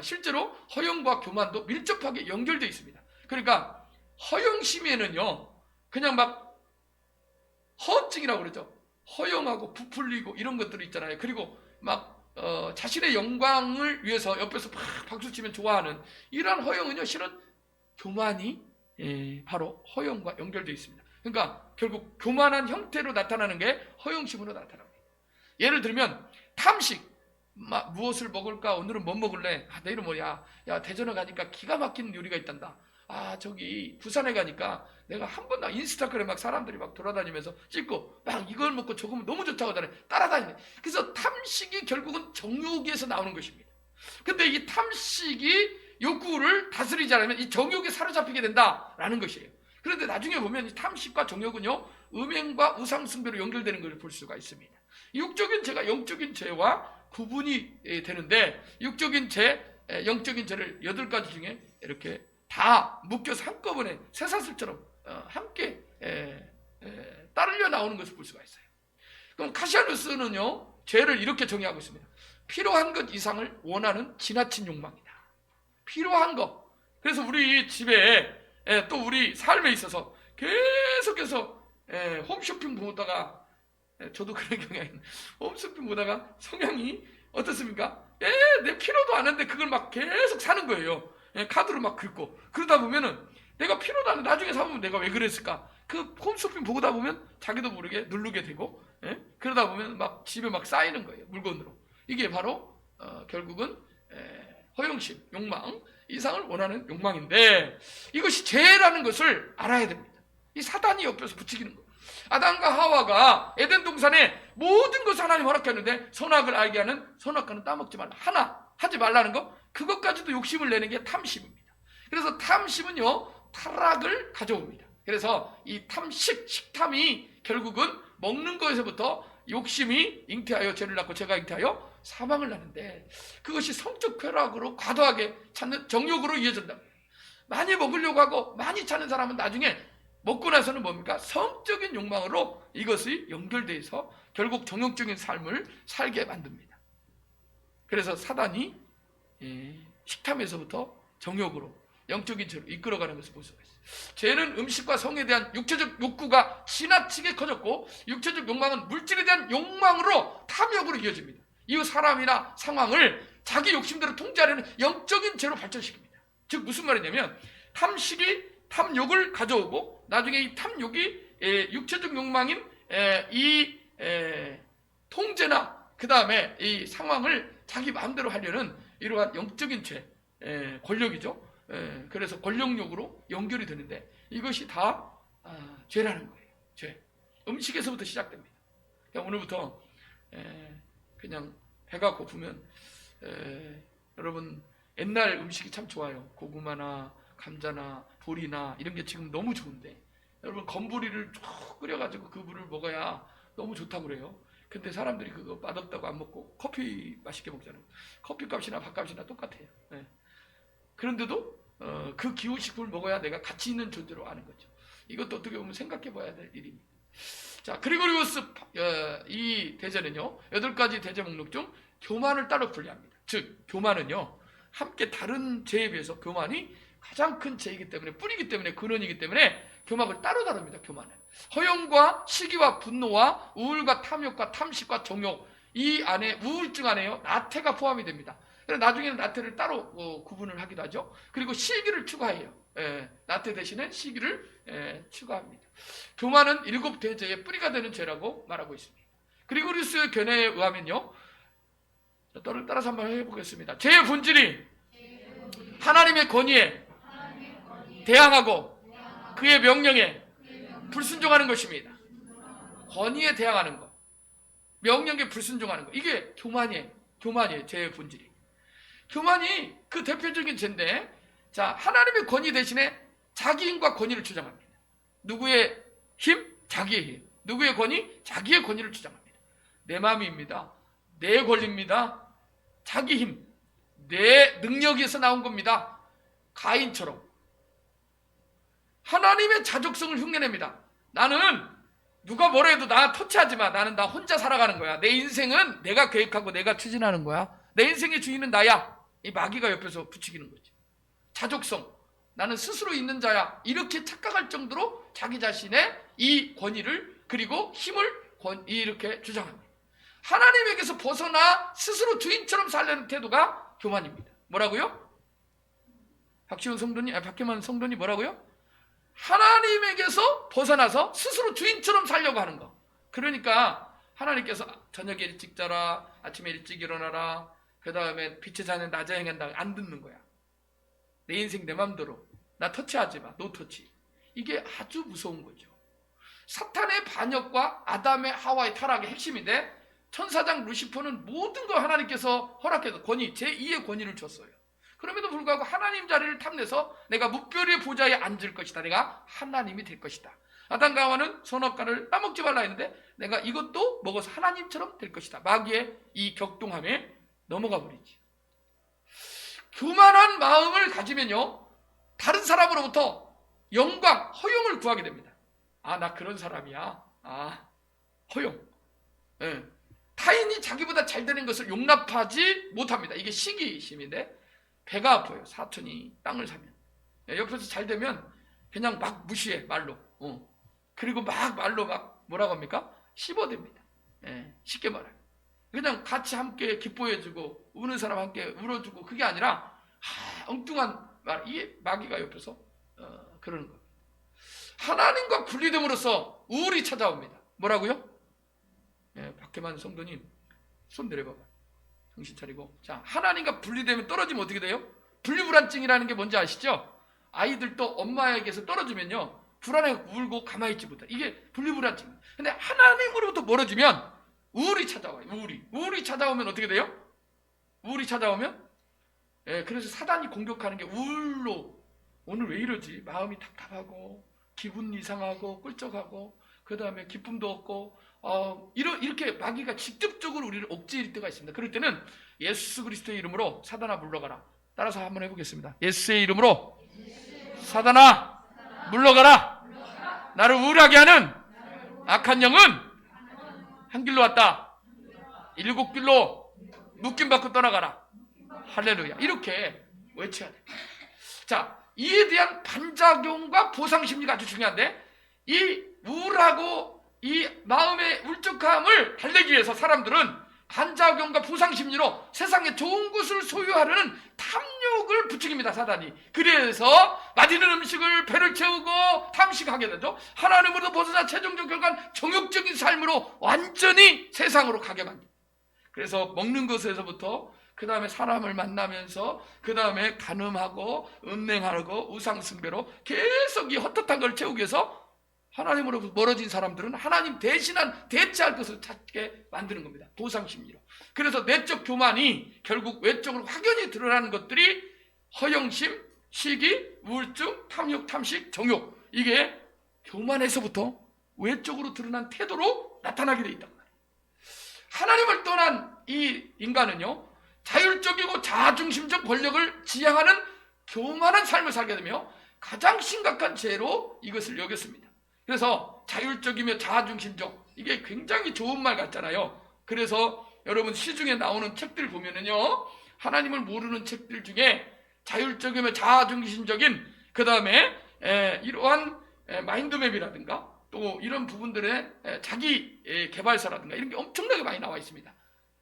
실제로 허영과 교만도 밀접하게 연결되어 있습니다. 그러니까 허영심에는요, 그냥 막 허증이라고 그러죠. 허영하고 부풀리고 이런 것들이 있잖아요. 그리고 막 자신의 영광을 위해서 옆에서 막 박수치면 좋아하는 이러한 허영은요, 실은 교만이 바로 허영과 연결되어 있습니다. 그러니까 결국 교만한 형태로 나타나는 게 허영심으로 나타납니다. 예를 들면 탐식, 무엇을 먹을까? 오늘은 뭐 먹을래? 내일은 뭐야? 야, 대전에 가니까 기가 막힌 요리가 있단다. 저기 부산에 가니까 내가 한 번 인스타그램 막 사람들이 막 돌아다니면서 찍고 막 이걸 먹고 저거면 너무 좋다고 하잖아요. 따라다니네. 그래서 탐식이 결국은 정욕에서 나오는 것입니다. 근데 이 탐식이 욕구를 다스리지 않으면 이 정욕에 사로잡히게 된다라는 것이에요. 그런데 나중에 보면 이 탐식과 정욕은요, 음행과 우상숭배로 연결되는 것을 볼 수가 있습니다. 육적인 죄가 영적인 죄와 구분이 되는데, 육적인 죄, 영적인 죄를 8가지 중에 이렇게 다 묶여서 한꺼번에 쇠사슬처럼 함께 따르려 나오는 것을 볼 수가 있어요. 그럼 카시아누스는요, 죄를 이렇게 정의하고 있습니다. 필요한 것 이상을 원하는 지나친 욕망이다. 필요한 것. 그래서 우리 집에 또 우리 삶에 있어서 계속해서 홈쇼핑 보다가, 저도 그런 경향이 있는데, 홈쇼핑 보다가 성향이 어떻습니까? 내 필요도 않은데 그걸 막 계속 사는 거예요. 카드로 막 긁고. 그러다 보면은 내가 필요도 않은데 나중에 사보면 내가 왜 그랬을까? 그 홈쇼핑 보다 보면 자기도 모르게 누르게 되고, 그러다 보면 막 집에 막 쌓이는 거예요, 물건으로. 이게 바로 결국은 허영심, 욕망, 이상을 원하는 욕망인데, 이것이 죄라는 것을 알아야 됩니다. 이 사단이 옆에서 부추기는 거. 아담과 하와가 에덴 동산에 모든 것을 하나님 허락했는데 선악을 알게 하는 선악과는 따먹지 말라, 하나 하지 말라는 거, 그것까지도 욕심을 내는 게 탐심입니다. 그래서 탐심은요, 타락을 가져옵니다. 그래서 이 식탐이 결국은 먹는 것에서부터 욕심이 잉태하여 죄를 낳고 죄가 잉태하여 사망을 낳는데, 그것이 성적 쾌락으로 과도하게 찾는 정욕으로 이어진다. 많이 먹으려고 하고 많이 찾는 사람은 나중에 먹고 나서는 뭡니까? 성적인 욕망으로 이것이 연결돼서 결국 정욕적인 삶을 살게 만듭니다. 그래서 사단이 식탐에서부터 정욕으로, 영적인 죄로 이끌어가는 것을 볼 수가 있어요. 죄는 음식과 성에 대한 육체적 욕구가 지나치게 커졌고, 육체적 욕망은 물질에 대한 욕망으로 탐욕으로 이어집니다. 이 사람이나 상황을 자기 욕심대로 통제하려는 영적인 죄로 발전시킵니다. 즉 무슨 말이냐면, 탐식이 탐욕을 가져오고 나중에 이 탐욕이 육체적 욕망인 이 통제나 그 다음에 이 상황을 자기 마음대로 하려는 이러한 영적인 죄, 권력이죠. 그래서 권력욕으로 연결이 되는데, 이것이 다 죄라는 거예요. 죄. 음식에서부터 시작됩니다. 그냥 오늘부터 그냥 배가 고프면 여러분, 옛날 음식이 참 좋아요. 고구마나 감자나 보리나 이런 게 지금 너무 좋은데, 여러분 건보리를 쭉 끓여가지고 그 물을 먹어야 너무 좋다고 그래요. 근데 사람들이 그거 맛없다고 안 먹고 커피 맛있게 먹잖아요. 커피 값이나 밥값이나 똑같아요. 그런데도 그 기호식품을 먹어야 내가 가치 있는 존재로 아는 거죠. 이것도 어떻게 보면 생각해 봐야 될 일입니다. 자, 그리고리우스 이 대제는요, 8가지 대제 목록 중 교만을 따로 분리합니다. 즉 교만은요, 함께 다른 죄에 비해서 교만이 가장 큰 죄이기 때문에, 뿌리기 때문에, 근원이기 때문에 교만을 따로 다룹니다. 교만은 허영과 시기와 분노와 우울과 탐욕과 탐식과 정욕, 이 안에 우울증 안에요, 나태가 포함이 됩니다. 그래서 나중에는 나태를 따로 구분을 하기도 하죠. 그리고 시기를 추가해요. 나태 대신에 시기를 추가합니다. 교만은 7대죄의 뿌리가 되는 죄라고 말하고 있습니다. 그리고리스의 견해에 의하면요, 따라서 한번 해보겠습니다. 죄의 본질이 하나님의 권위에 대항하고 그의 명령에 불순종하는 것입니다. 권위에 대항하는 것, 명령에 불순종하는 것, 이게 교만이에요. 죄의 본질이. 교만이 그 대표적인 죄인데, 자, 하나님의 권위 대신에 자기 힘과 권위를 주장합니다. 누구의 힘? 자기의 힘. 누구의 권위? 자기의 권위를 주장합니다. 내 마음입니다. 내 권리입니다. 자기 힘, 내 능력에서 나온 겁니다. 가인처럼 하나님의 자족성을 흉내냅니다. 나는 누가 뭐라 해도 나 터치하지 마. 나는 나 혼자 살아가는 거야. 내 인생은 내가 계획하고 내가 추진하는 거야. 내 인생의 주인은 나야. 이 마귀가 옆에서 부추기는 거지. 자족성, 나는 스스로 있는 자야. 이렇게 착각할 정도로 자기 자신의 이 권위를, 그리고 힘을 이렇게 주장합니다. 하나님에게서 벗어나 스스로 주인처럼 살려는 태도가 교만입니다. 뭐라고요? 박지훈 성도님, 박혜만 성도님 뭐라고요? 하나님에게서 벗어나서 스스로 주인처럼 살려고 하는 거. 그러니까 하나님께서 저녁에 일찍 자라, 아침에 일찍 일어나라, 그 다음에 빛의 자는 낮에 행한다, 안 듣는 거야. 내 인생 내 맘대로, 나 터치하지 마, 노 터치. 이게 아주 무서운 거죠. 사탄의 반역과 아담의 하와의 타락의 핵심인데, 천사장 루시퍼는 모든 걸 하나님께서 허락해서 권위, 제2의 권위를 줬어요. 그럼에도 불구하고 하나님 자리를 탐내서 내가 무별의 보좌에 앉을 것이다. 내가 하나님이 될 것이다. 아담과 하와는 선악과를 따먹지 말라 했는데 내가 이것도 먹어서 하나님처럼 될 것이다. 마귀의 이 격동함에 넘어가 버리지. 교만한 마음을 가지면요, 다른 사람으로부터 영광, 허용을 구하게 됩니다. 아, 나 그런 사람이야. 아, 허용. 예. 타인이 자기보다 잘 되는 것을 용납하지 못합니다. 이게 시기심인데, 배가 아파요. 사촌이 땅을 사면. 옆에서 잘 되면 그냥 막 무시해, 말로. 그리고 막 말로 막 뭐라고 합니까? 씹어댑니다. 쉽게 말하면. 그냥 같이 함께 기뻐해주고, 우는 사람 함께 울어주고, 그게 아니라, 엉뚱한 말, 이게 마귀가 옆에서, 그러는 겁니다. 하나님과 분리됨으로써 우울이 찾아옵니다. 뭐라고요? 박혜만 성도님, 손 내려봐봐. 정신 차리고. 자, 하나님과 분리되면 떨어지면 어떻게 돼요? 분리불안증이라는 게 뭔지 아시죠? 아이들도 엄마에게서 떨어지면요, 불안해 울고 가만히 있지 못해. 이게 분리불안증. 근데 하나님으로부터 멀어지면 우울이 찾아와요. 우울이 찾아오면 어떻게 돼요? 우울이 찾아오면, 그래서 사단이 공격하는 게 우울로, 오늘 왜 이러지? 마음이 답답하고 기분 이상하고 꿀쩍하고, 그 다음에 기쁨도 없고, 이렇게 마귀가 직접적으로 우리를 억제할 때가 있습니다. 그럴 때는 예수 그리스도의 이름으로 사단아 물러가라. 따라서 한번 해보겠습니다. 예수의 이름으로 사단아 물러가라. 나를 우울하게 하는 악한 영은 한 길로 왔다. 7길로 묶임받고 떠나가라. 할렐루야. 이렇게 외쳐야 돼. 자, 이에 대한 반작용과 보상심리가 아주 중요한데, 이 우울하고 이 마음의 울적함을 달래기 위해서 사람들은 반작용과 보상심리로 세상에 좋은 것을 소유하려는 탐욕을 부추깁니다, 사단이. 그래서 맛있는 음식을 배를 채우고 탐식하게 되죠. 하나님으로부터 벗어나 최종적 결과는 정욕적인 삶으로 완전히 세상으로 가게 만듭니다. 그래서 먹는 것에서부터, 그 다음에 사람을 만나면서, 그 다음에 간음하고 음행하고 우상숭배로 계속 이 헛헛한 걸 채우기 위해서 하나님으로부터 멀어진 사람들은 하나님 대신한 대체할 것을 찾게 만드는 겁니다. 보상심리로. 그래서 내적 교만이 결국 외적으로 확연히 드러나는 것들이 허영심, 시기, 우울증, 탐욕, 탐식, 정욕, 이게 교만에서부터 외적으로 드러난 태도로 나타나게 되어 있단 말이에요. 하나님을 떠난 이 인간은요, 자율적이고 자아중심적 권력을 지향하는 교만한 삶을 살게 되며 가장 심각한 죄로 이것을 여겼습니다. 그래서 자율적이며 자아중심적, 이게 굉장히 좋은 말 같잖아요. 그래서 여러분 시중에 나오는 책들 보면은요, 하나님을 모르는 책들 중에 자율적이며 자아중심적인, 그 다음에 이러한 마인드맵이라든가 또 이런 부분들의 자기 개발서라든가 이런 게 엄청나게 많이 나와 있습니다.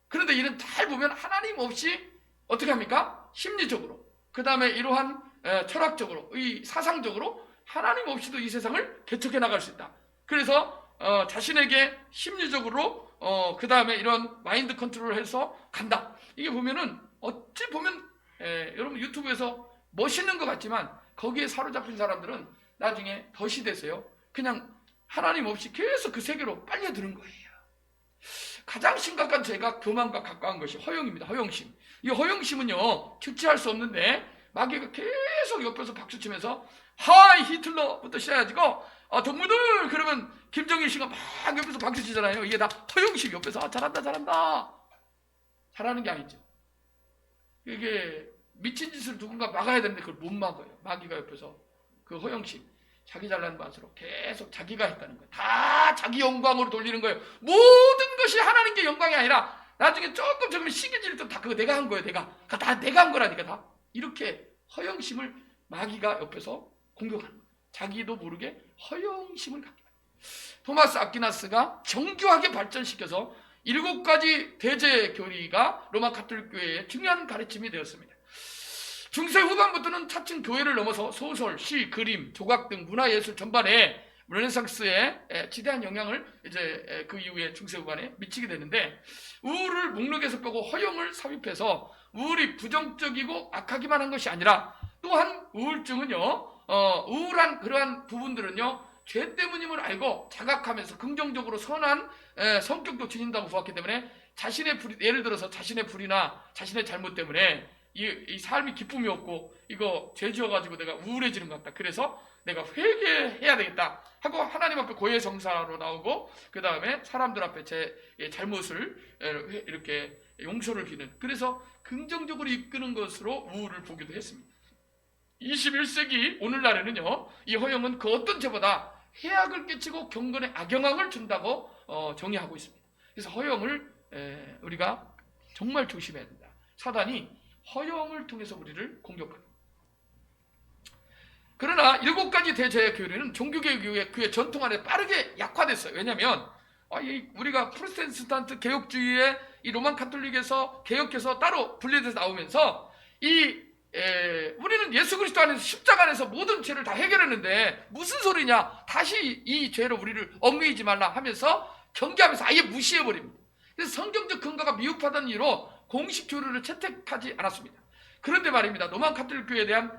그런데 이런 잘 보면 하나님 없이 어떻게 합니까? 심리적으로, 그 다음에 이러한 철학적으로, 이 사상적으로 하나님 없이도 이 세상을 개척해 나갈 수 있다. 그래서 자신에게 심리적으로 그 다음에 이런 마인드 컨트롤을 해서 간다. 이게 보면은 어찌 보면 여러분 유튜브에서 멋있는 것 같지만 거기에 사로잡힌 사람들은 나중에 덫이 돼서요. 그냥 하나님 없이 계속 그 세계로 빨려드는 거예요. 가장 심각한 죄가 교만과 가까운 것이 허영입니다. 허영심. 이 허영심은요 주체할 수 없는데 마귀가 계속 옆에서 박수치면서 하이 히틀러부터 시작해가지고 동무들 그러면 김정일 씨가 막 옆에서 박수치잖아요. 이게 다 허영심 옆에서 잘한다 잘한다. 잘하는 게 아니죠. 이게 미친 짓을 누군가 막아야 되는데 그걸 못 막아요. 마귀가 옆에서 그 허영심, 자기 잘난 맛으로 계속 자기가 했다는 거예요. 다 자기 영광으로 돌리는 거예요. 모든 것이 하나님께 영광이 아니라 나중에 조금 시기질 때 다 그거 내가 한 거예요. 다 내가 한 거라니까 다. 이렇게 허영심을 마귀가 옆에서 공격하는 거예요. 자기도 모르게 허영심을 갖게 돼요. 토마스 아퀴나스가 정교하게 발전시켜서 7가지 대제 교리가 로마 가톨릭 교회의 중요한 가르침이 되었습니다. 중세 후반부터는 차츰 교회를 넘어서 소설, 시, 그림, 조각 등 문화예술 전반에 르네상스에 지대한 영향을 이제 그 이후에 중세 후반에 미치게 되는데 우울을 목록에서 빼고 허영을 삽입해서 우울이 부정적이고 악하기만 한 것이 아니라 또한 우울증은요 우울한 그러한 부분들은요 죄 때문임을 알고 자각하면서 긍정적으로 선한 성격도 지닌다고 보았기 때문에 자신의 불, 예를 들어서 자신의 불이나 자신의 잘못 때문에 이 삶이 기쁨이 없고 이거 죄 지어가지고 내가 우울해지는 것 같다. 그래서 내가 회개해야 되겠다 하고 하나님 앞에 고해성사로 나오고 그 다음에 사람들 앞에 제 잘못을 이렇게 용서를 비는 그래서 긍정적으로 이끄는 것으로 우울을 보기도 했습니다. 21세기 오늘날에는요 이 허영은 그 어떤 죄보다 해악을 끼치고 경건에 악영향을 준다고 정의하고 있습니다. 그래서 허영을 우리가 정말 조심해야 된다. 사단이 허영을 통해서 우리를 공격합니다. 그러나 7가지 대제의 교리는 종교개혁 이후에 그의 전통 안에 빠르게 약화됐어요. 왜냐하면 우리가 프로테스탄트 개혁주의의 이 로만 가톨릭에서 개혁해서 따로 분리돼서 나오면서 우리는 예수 그리스도 안에서 십자가 안에서 모든 죄를 다 해결했는데 무슨 소리냐 다시 이 죄로 우리를 얽매이지 말라 하면서 경계하면서 아예 무시해버립니다. 그래서 성경적 근거가 미흡하다는 이유로 공식 교류를 채택하지 않았습니다. 그런데 말입니다. 로만 가톨릭 교회에 대한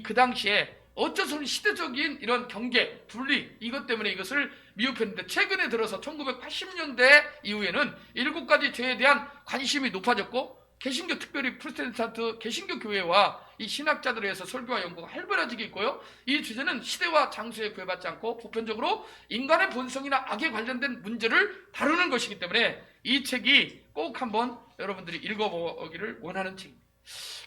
그 당시에 어쩔 수 없는 시대적인 이런 경계, 분리 이것 때문에 이것을 미흡했는데 최근에 들어서 1980년대 이후에는 7가지 죄에 대한 관심이 높아졌고 개신교 특별히 프로테스탄트 개신교 교회와 이 신학자들에 의해서 설교와 연구가 활발해지고 있고요. 이 주제는 시대와 장소에 구애받지 않고 보편적으로 인간의 본성이나 악에 관련된 문제를 다루는 것이기 때문에 이 책이 꼭 한번 여러분들이 읽어보기를 원하는 책입니다.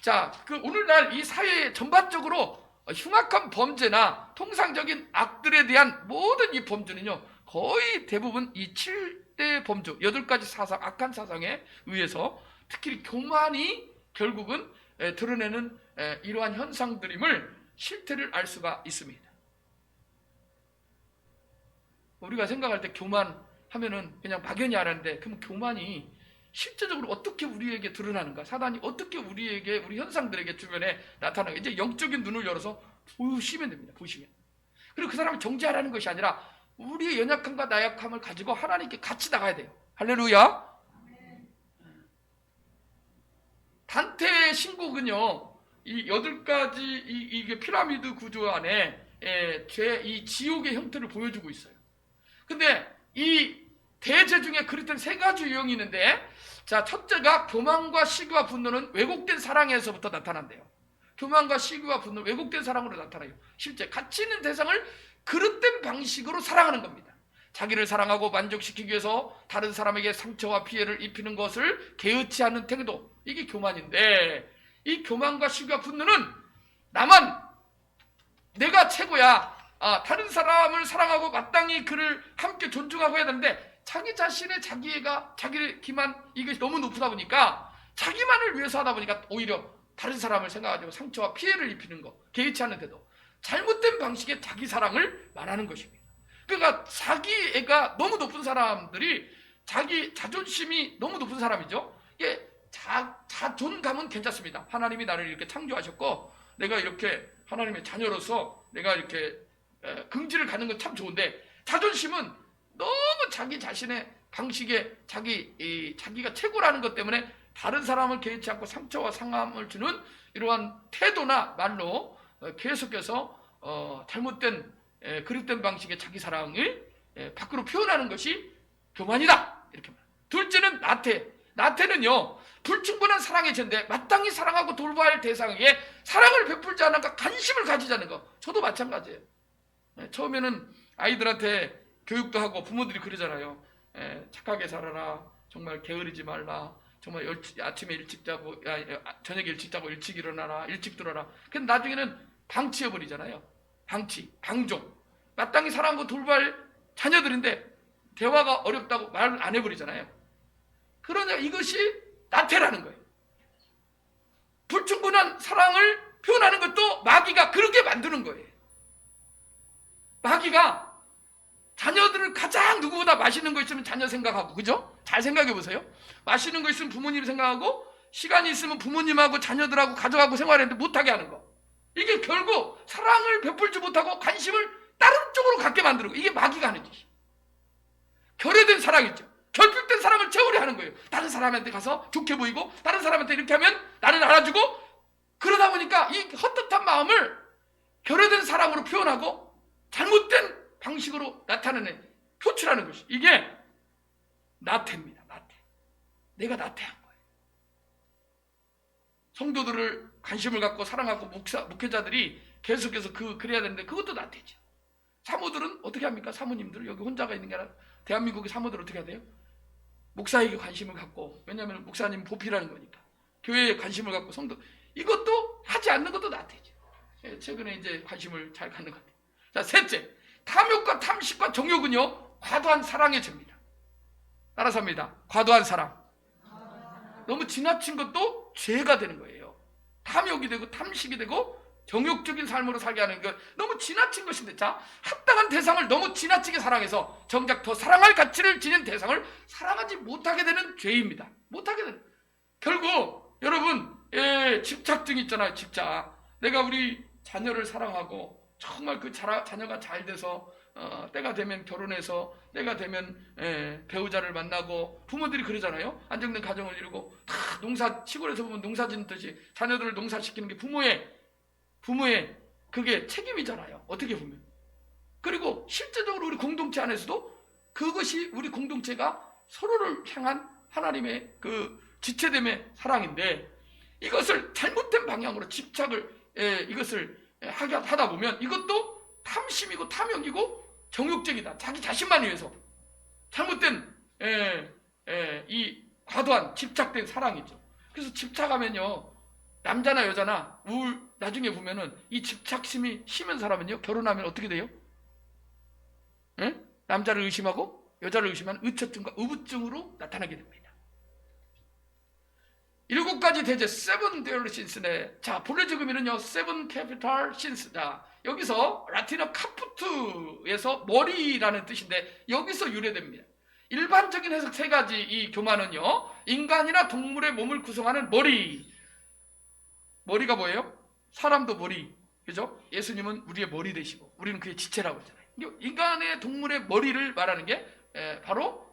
자, 오늘날 이 사회 전반적으로 흉악한 범죄나 통상적인 악들에 대한 모든 이 범죄는요, 거의 대부분 이 7대 범죄, 8가지 사상, 악한 사상에 의해서 특히 교만이 결국은 드러내는 이러한 현상들임을 실태를 알 수가 있습니다. 우리가 생각할 때 교만하면은 그냥 막연히 알았는데 그럼 교만이 실제적으로 어떻게 우리에게 드러나는가? 사단이 어떻게 우리에게 우리 현상들에게 주변에 나타나는가? 이제 영적인 눈을 열어서 보시면 됩니다. 보시면. 그리고 그 사람을 정죄하라는 것이 아니라 우리의 연약함과 나약함을 가지고 하나님께 같이 나가야 돼요. 할렐루야. 단테의 신곡은요, 이 8가지 이게 피라미드 구조 안에 이 지옥의 형태를 보여주고 있어요. 근데 이 대죄 중에 그릇된 3가지 유형이 있는데, 자, 첫째가 교만과 시기와 분노는 왜곡된 사랑에서부터 나타난대요. 교만과 시기와 분노는 왜곡된 사랑으로 나타나요. 실제 가치 있는 대상을 그릇된 방식으로 사랑하는 겁니다. 자기를 사랑하고 만족시키기 위해서 다른 사람에게 상처와 피해를 입히는 것을 개의치 않는 태도, 이게 교만인데, 이 교만과 시기와 분노는 나만 내가 최고야, 다른 사람을 사랑하고 마땅히 그를 함께 존중하고 해야 되는데 자기 자신의 자기애가 자기 기만 이것이 너무 높다 보니까 자기만을 위해서 하다 보니까 오히려 다른 사람을 생각하고 상처와 피해를 입히는 거, 개의치 않는 태도, 잘못된 방식의 자기 사랑을 말하는 것입니다. 그러니까 자기애가 너무 높은 사람들이 자기 자존심이 너무 높은 사람이죠. 이게 자존감은 괜찮습니다. 하나님이 나를 이렇게 창조하셨고 내가 이렇게 하나님의 자녀로서 내가 이렇게 긍지를 갖는 건 참 좋은데, 자존심은 너무 자기 자신의 방식에 자기가 최고라는 것 때문에 다른 사람을 개의치 않고 상처와 상함을 주는 이러한 태도나 말로 계속해서 잘못된 그릇된 방식의 자기 사랑을 밖으로 표현하는 것이 교만이다, 이렇게 말합니다. 둘째는 나태는요, 불충분한 사랑의 죄인데 마땅히 사랑하고 돌봐야 할 대상에게 사랑을 베풀지 않은가 관심을 가지지 않는 거. 저도 마찬가지예요. 처음에는 아이들한테 교육도 하고 부모들이 그러잖아요. 착하게 살아라, 정말 게으르지 말라, 정말 아침에 일찍 자고 저녁에 일찍 자고 일찍 일어나라, 일찍 들어라. 근데 나중에는 방치해버리잖아요. 방종. 마땅히 사랑하고 돌봐야 할 자녀들인데 대화가 어렵다고 말을 안 해버리잖아요. 그러냐, 이것이 나태라는 거예요. 불충분한 사랑을 표현하는 것도 마귀가 그렇게 만드는 거예요. 마귀가 자녀들을 가장 누구보다 맛있는 거 있으면 자녀 생각하고, 그죠? 잘 생각해 보세요. 맛있는 거 있으면 부모님 생각하고, 시간이 있으면 부모님하고 자녀들하고 가족하고 생활했는데 못하게 하는 거. 이게 결국 사랑을 베풀지 못하고 관심을 다른 쪽으로 갖게 만드는 거. 이게 마귀가 하는 짓이에요. 결여된 사랑이죠. 결핍된 사랑을 채우려 하는 거예요. 다른 사람한테 가서 좋게 보이고, 다른 사람한테 이렇게 하면 나를 알아주고, 그러다 보니까 이 헛헛한 마음을 결여된 사랑으로 표현하고 잘못된 방식으로 표출하는 것이, 이게 나태입니다. 내가 나태한 거예요. 성도들을 관심을 갖고 사랑하고 목회자들이 계속해서 그래야 되는데 그것도 나태죠. 사모들은 어떻게 합니까? 사모님들 여기 혼자가 있는 게 아니라 대한민국의 사모들 어떻게 해야 돼요? 목사에게 관심을 갖고, 왜냐하면 목사님 보필하는 거니까 교회에 관심을 갖고 성도, 이것도 하지 않는 것도 나태죠. 최근에 이제 관심을 잘 갖는 것 같아요. 자, 셋째, 탐욕과 탐식과 정욕은요 과도한 사랑의 죄입니다. 따라서 합니다. 과도한 사랑. 너무 지나친 것도 죄가 되는 거예요. 탐욕이 되고 탐식이 되고 정욕적인 삶으로 살게 하는 것, 너무 지나친 것인데, 자, 합당한 대상을 너무 지나치게 사랑해서 정작 더 사랑할 가치를 지닌 대상을 사랑하지 못하게 되는 죄입니다. 못하게 되는. 결국 여러분, 집착증 있잖아요. 집착. 내가 우리 자녀를 사랑하고 정말 그 자녀가 잘 돼서 때가 되면 결혼해서, 때가 되면 배우자를 만나고, 부모들이 그러잖아요. 안정된 가정을 이루고, 다 시골에서 보면 농사 짓듯이 자녀들을 농사시키는 게 부모의 그게 책임이잖아요. 어떻게 보면. 그리고 실제적으로 우리 공동체 안에서도 그것이 우리 공동체가 서로를 향한 하나님의 그 지체됨의 사랑인데, 이것을 잘못된 방향으로 집착을 이것을 하다 보면 이것도 탐심이고 탐욕이고 정욕적이다. 자기 자신만 위해서 잘못된 이 과도한 집착된 사랑이죠. 그래서 집착하면요, 남자나 여자나 나중에 보면은 이 집착심이 심한 사람은요, 결혼하면 어떻게 돼요? 남자를 의심하고 여자를 의심하는 의처증과 의부증으로 나타나게 됩니다. 7가지 대제, 세븐 데일리 신스네. 자, 본래적 의미는요, 세븐 캐피탈 신스다. 여기서 라틴어 카푸트에서 머리라는 뜻인데, 여기서 유래됩니다. 일반적인 해석 3가지 이 교만은요, 인간이나 동물의 몸을 구성하는 머리가 뭐예요? 사람도 머리, 그죠? 예수님은 우리의 머리 되시고 우리는 그의 지체라고 했잖아요. 인간의 동물의 머리를 말하는 게 바로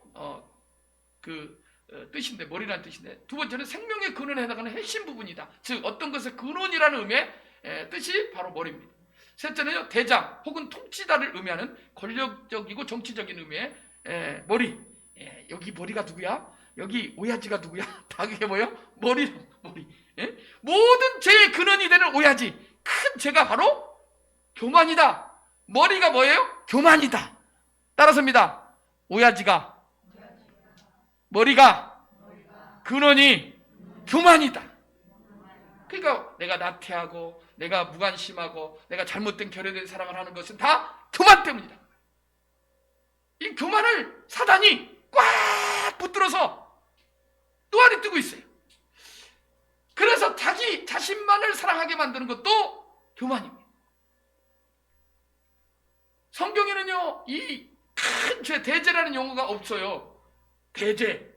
뜻인데, 머리라는 뜻인데, 두 번째는 생명의 근원에 해당하는 핵심 부분이다. 즉 어떤 것의 근원이라는 의미의 뜻이 바로 머리입니다. 셋째는요, 대장 혹은 통치자를 의미하는 권력적이고 정치적인 의미의 머리. 여기 머리가 누구야? 여기 오야지가 누구야? 다 그게 뭐예요? 머리. 모든 죄의 근원이 되는 오야지, 큰 죄가 바로 교만이다. 머리가 뭐예요? 교만이다. 따라서입니다. 오야지가, 머리가, 근원이 교만이다. 그러니까 내가 나태하고 내가 무관심하고 내가 잘못된 결여된 사랑을 하는 것은 다 교만 때문이다. 이 교만을 사단이 꽉 붙들어서 또 안에 뜨고 있어요. 그래서 자기 자신만을 사랑하게 만드는 것도 교만입니다. 성경에는요, 이 큰 죄, 대제라는 용어가 없어요. 대제,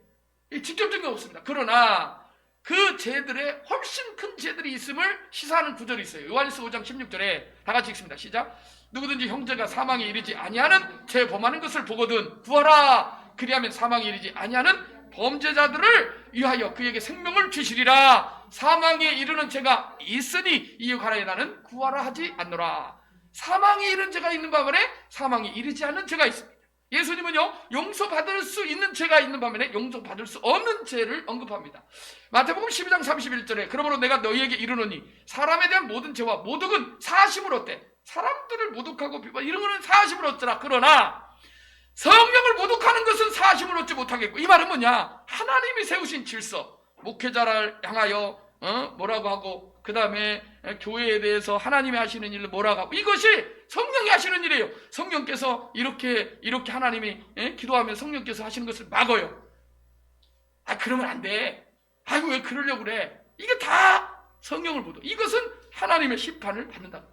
직접적인 게 없습니다. 그러나 그 죄들에 훨씬 큰 죄들이 있음을 시사하는 구절이 있어요. 요한일서 5장 16절에 다 같이 읽습니다. 시작. 누구든지 형제가 사망에 이르지 아니하는 죄 범하는 것을 보거든 구하라. 그리하면 사망에 이르지 아니하는 범죄자들을 위하여 그에게 생명을 주시리라. 사망에 이르는 죄가 있으니 이에 관하여 나는 구하라 하지 않노라. 사망에 이르는 죄가 있는 반면에 사망에 이르지 않는 죄가 있습니다. 예수님은요, 용서받을 수 있는 죄가 있는 반면에 용서받을 수 없는 죄를 언급합니다. 마태복음 12장 31절에 그러므로 내가 너희에게 이르노니 사람에 대한 모든 죄와 모독은 사하심을 얻되 사람들을 모독하고 비방 이런 거는 사하심을 얻더라. 그러나 성령을 모독하는 것은 사하심을 얻지 못하겠고, 이 말은 뭐냐? 하나님이 세우신 질서, 목회자를 향하여 뭐라고 하고, 그 다음에 교회에 대해서 하나님이 하시는 일을 뭐라고 하고, 이것이 성령이 하시는 일이에요. 성령께서 이렇게 하나님이 기도하면 성령께서 하시는 것을 막어요. 그러면 안 돼. 아이고 왜 그러려고 그래. 이게 다 성령을 모독. 이것은 하나님의 심판을 받는다.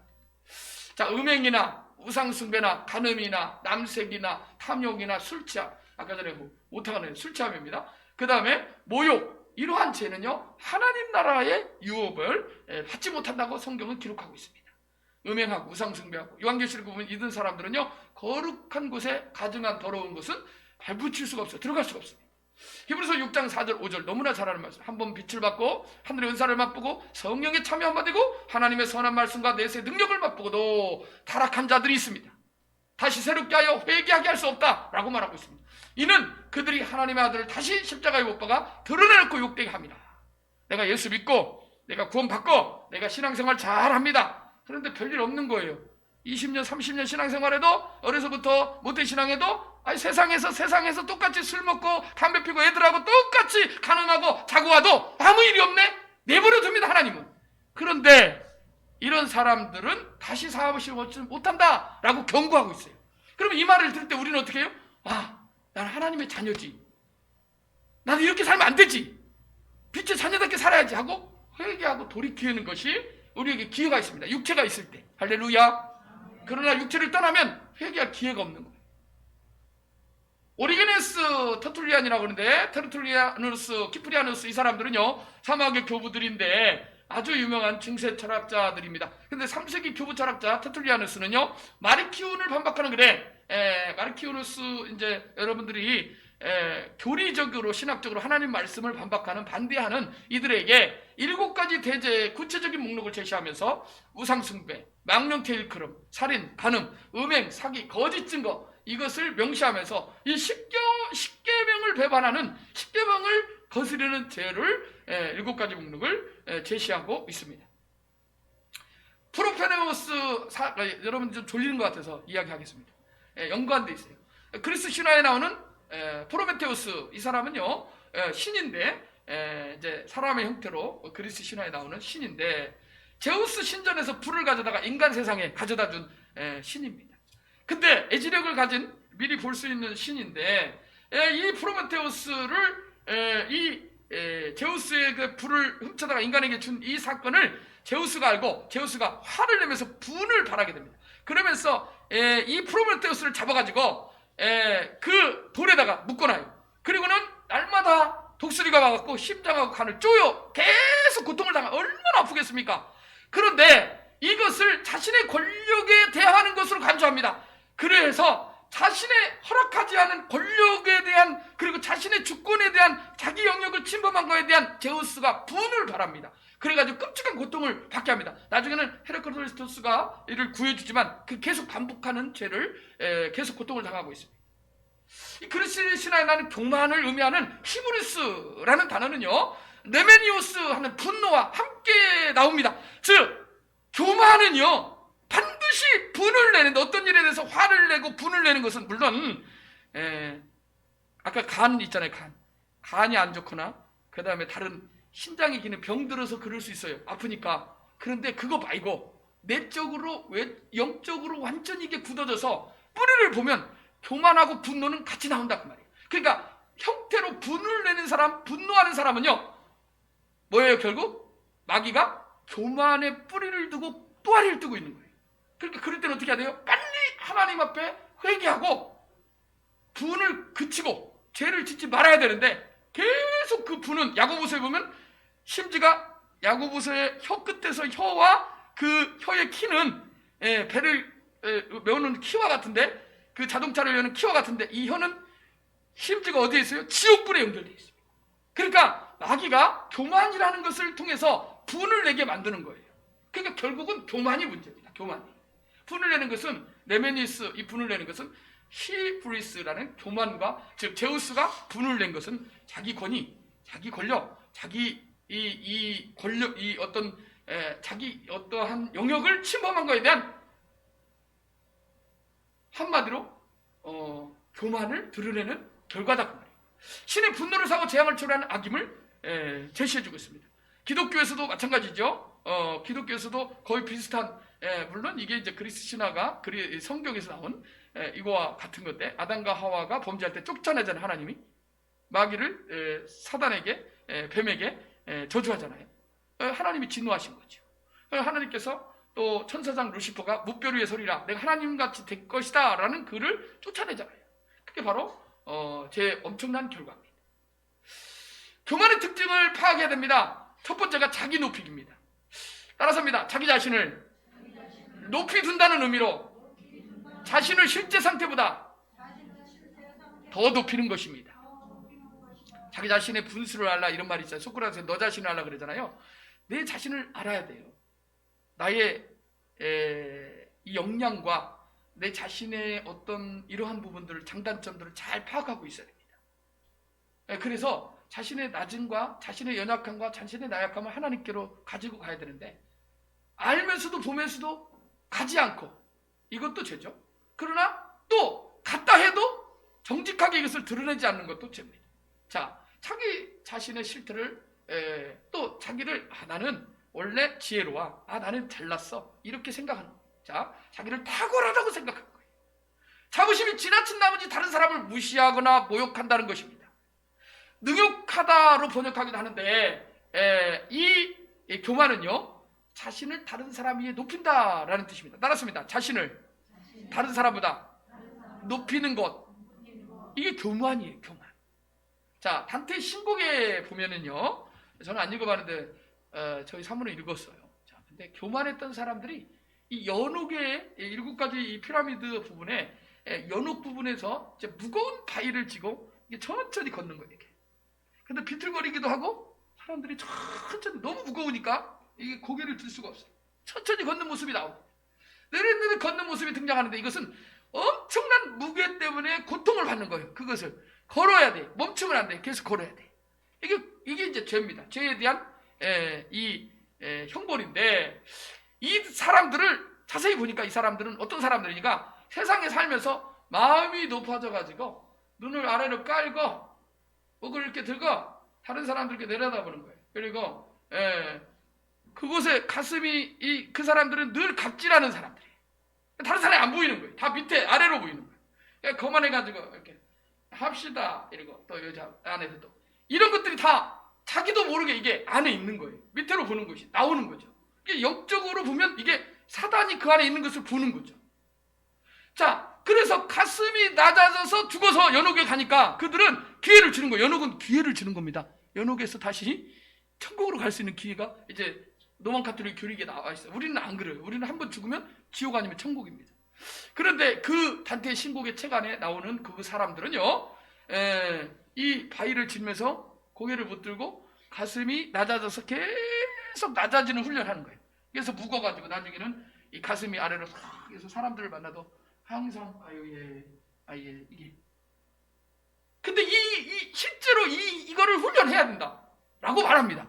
자, 음행이나 우상숭배나 간음이나 남색이나 탐욕이나 술취함, 아까 전에 오타가는 술취함입니다. 그 다음에 모욕, 이러한 죄는요 하나님 나라의 유업을 받지 못한다고 성경은 기록하고 있습니다. 음행하고 우상숭배하고, 요한계시록 보면 이든 사람들은요 거룩한 곳에 가증한 더러운 것은 발붙일 수가 없어요. 들어갈 수가 없습니다. 히브리서 6장 4절 5절 너무나 잘 아는 말씀. 한번 빛을 받고 하늘의 은사를 맛보고 성령의 참여 한번 되고 하나님의 선한 말씀과 내세 능력을 맛보고도 타락한 자들이 있습니다. 다시 새롭게 하여 회개하게 할 수 없다라고 말하고 있습니다. 이는 그들이 하나님의 아들을 다시 십자가에 못 박아 드러내놓고 욕되게 합니다. 내가 예수 믿고 내가 구원받고 내가 신앙생활 잘합니다. 그런데 별일 없는 거예요. 20년 30년 신앙생활해도 어려서부터 모태신앙해도 세상에서 똑같이 술 먹고 담배 피고 애들하고 똑같이 간음하고 자고 와도 아무 일이 없네. 내버려 둡니다 하나님은. 그런데 이런 사람들은 다시 사함을 얻지 못한다 라고 경고하고 있어요. 그러면 이 말을 들을 때 우리는 어떻게 해요? 난 하나님의 자녀지, 나는 이렇게 살면 안 되지, 빛의 자녀답게 살아야지 하고 회개하고 돌이키는 것이 우리에게 기회가 있습니다. 육체가 있을 때. 할렐루야. 그러나 육체를 떠나면 회개할 기회가 없는 거예요. 오리게네스 터툴리안이라고 그러는데, 테르툴리아누스, 키프리아누스, 이 사람들은요 사막의 교부들인데 아주 유명한 중세 철학자들입니다. 근데 3세기 교부 철학자 테툴리아누스는요 마르키온을 반박하는 글에, 마르키오누스 이제 여러분들이 교리적으로 신학적으로 하나님 말씀을 반박하는 반대하는 이들에게 7가지 대제의 구체적인 목록을 제시하면서 우상숭배, 망령태 일컬음, 살인, 간음, 음행, 사기, 거짓 증거, 이것을 명시하면서 이 10계명을 배반하는 10계명을 거스르는 죄를 7가지 목록을 제시하고 있습니다. 프로페네우스 여러분 좀 졸리는 것 같아서 이야기하겠습니다. 연관돼 있어요. 그리스 신화에 나오는 프로메테우스, 이 사람은요 신인데, 이제 사람의 형태로 그리스 신화에 나오는 신인데, 제우스 신전에서 불을 가져다가 인간 세상에 가져다 준 신입니다. 근데 애지력을 가진, 미리 볼 수 있는 신인데, 이 프로메테우스를 제우스의 그 불을 훔쳐다가 인간에게 준 이 사건을 제우스가 알고 제우스가 화를 내면서 분을 발하게 됩니다. 그러면서 이 프로메테우스를 잡아가지고 그 돌에다가 묶어놔요. 그리고는 날마다 독수리가 와갖고 심장하고 간을 쪼여 계속 고통을 당하고 얼마나 아프겠습니까? 그런데 이것을 자신의 권력에 대항하는 것으로 간주합니다. 그래서 자신의 허락하지 않은 권력에 대한, 그리고 자신의 주권에 대한, 자기 영역을 침범한 것에 대한 제우스가 분을 발합니다. 그래가지고 끔찍한 고통을 받게 합니다. 나중에는 헤라클레스토스가 이를 구해주지만 그 계속 반복하는 죄를 계속 고통을 당하고 있습니다. 이 그리스 신화에 나는 교만을 의미하는 히브리스라는 단어는요 네메니오스 하는 분노와 함께 나옵니다. 즉 교만은요 반드시 분을 내는데, 어떤 일에 대해서 화를 내고 분을 내는 것은 물론 아까 간 있잖아요. 간이 안 좋거나 그 다음에 다른 신장에 기는 병 들어서 그럴 수 있어요. 아프니까. 그런데 그거 말고 내적으로 영적으로 완전히 이게 굳어져서 뿌리를 보면 교만하고 분노는 같이 나온다 그 말이에요. 그러니까 형태로 분을 내는 사람, 분노하는 사람은요 뭐예요? 결국 마귀가 교만의 뿌리를 두고 또아리를 뜨고 있는 거예요. 그러니까 그럴 때는 어떻게 해야 돼요? 빨리 하나님 앞에 회개하고 분을 그치고 죄를 짓지 말아야 되는데, 계속 그 분은 야고보서에 보면 심지가 야고보서의 혀 끝에서 혀와 그 혀의 키는 배를 메우는 키와 같은데, 그 자동차를 여는 키와 같은데, 이 혀는 심지가 어디에 있어요? 지옥불에 연결되어 있습니다. 그러니까 마귀가 교만이라는 것을 통해서 분을 내게 만드는 거예요. 그러니까 결국은 교만이 문제입니다. 교만이. 분을 내는 것은 레메니스, 이 분을 내는 것은 히브리스라는 교만과, 즉 제우스가 분을 낸 것은 자기 권위, 자기 권력, 자기 이 권력, 이 어떤 자기 어떠한 영역을 침범한 것에 대한, 한마디로 교만을 드러내는 결과다 그 말이에요. 신의 분노를 사고 재앙을 초래하는 악임을 제시해주고 있습니다. 기독교에서도 마찬가지죠. 기독교에서도 거의 비슷한, 물론 이게 이제 그리스 신화가 성경에서 나온 이거와 같은 건데, 아담과 하와가 범죄할 때 쫓아내잖아요. 하나님이 마귀를 사단에게, 뱀에게 저주하잖아요. 하나님이 진노하신 거죠. 하나님께서 또 천사장 루시퍼가 무뼈 위에 서리라, 내가 하나님같이 될 것이다 라는 그를 쫓아내잖아요. 그게 바로 제 엄청난 결과입니다. 교만의 특징을 파악해야 됩니다. 첫 번째가 자기 높이기입니다. 따라서입니다. 자기 자신을 높이 둔다는 의미로 자신을 실제 상태보다 더 높이는 것입니다. 자기 자신의 분수를 알라, 이런 말이 있어요. 소크라테스는 너 자신을 알라 그러잖아요. 내 자신을 알아야 돼요. 나의 이 역량과 내 자신의 어떤 이러한 부분들을, 장단점들을 잘 파악하고 있어야 됩니다. 그래서 자신의 낮음과 자신의 연약함과 자신의 나약함을 하나님께로 가지고 가야 되는데, 알면서도 보면서도 가지 않고, 이것도 죄죠. 그러나 또 갔다 해도 정직하게 이것을 드러내지 않는 것도 죄입니다. 자, 자기 자신의 실태를 또 자기를 나는 원래 지혜로워, 나는 잘났어, 이렇게 생각하는 거예요. 자, 자기를 탁월하다고 생각하는 거예요. 자부심이 지나친 나머지 다른 사람을 무시하거나 모욕한다는 것입니다. 능욕하다로 번역하기도 하는데, 이 교만은요, 자신을 다른 사람 위에 높인다라는 뜻입니다. 따랐습니다. 자신을 다른 사람보다 높이는 것, 이게 교만이에요. 교만. 자, 단테의 신곡에 보면은요, 저는 안 읽어봤는데 저희 사모는 읽었어요. 자, 근데 교만했던 사람들이 이 연옥의 7가지 이 피라미드 부분에, 연옥 부분에서 이제 무거운 바위를 지고 이게 천천히 걷는 거예요. 이게. 근데 비틀거리기도 하고, 사람들이 천천히, 너무 무거우니까 이게 고개를 들 수가 없어요. 천천히 걷는 모습이 나옵니다. 느릿느릿 걷는 모습이 등장하는데, 이것은 엄청난 무게 때문에 고통을 받는 거예요. 그것을 걸어야 돼. 멈추면 안 돼. 계속 걸어야 돼. 이게 이제 죄입니다. 죄에 대한 형벌인데, 이 사람들을 자세히 보니까, 이 사람들은 어떤 사람들이니까, 세상에 살면서 마음이 높아져 가지고 눈을 아래로 깔고 목을 이렇게 들고 다른 사람들께 내려다보는 거예요. 그리고 그곳에 가슴이, 그 사람들은 늘 갑질하는 사람들이에요. 다른 사람이 안 보이는 거예요. 다 밑에 아래로 보이는 거예요. 거만해가지고 이렇게 합시다 이러고, 또 여자 안에서도 이런 것들이 다 자기도 모르게 이게 안에 있는 거예요. 밑으로 보는 것이 나오는 거죠. 이게 영적으로 보면 이게 사단이 그 안에 있는 것을 보는 거죠. 자, 그래서 가슴이 낮아져서 죽어서 연옥에 가니까 그들은 기회를 주는 거예요. 연옥은 기회를 주는 겁니다. 연옥에서 다시 천국으로 갈 수 있는 기회가 이제 로만 가톨릭 교리에 나와 있어요. 우리는 안 그래요. 우리는 한번 죽으면 지옥 아니면 천국입니다. 그런데 그 단테의 신곡의 책 안에 나오는 그 사람들은요, 이 바위를 지면서 고개를 못 들고 가슴이 낮아져서 계속 낮아지는 훈련하는 거예요. 그래서 무거워가지고 나중에는 이 가슴이 아래로 싹 해서 사람들을 만나도 항상 이게. 근데 실제로 이거를 훈련해야 된다라고 말합니다.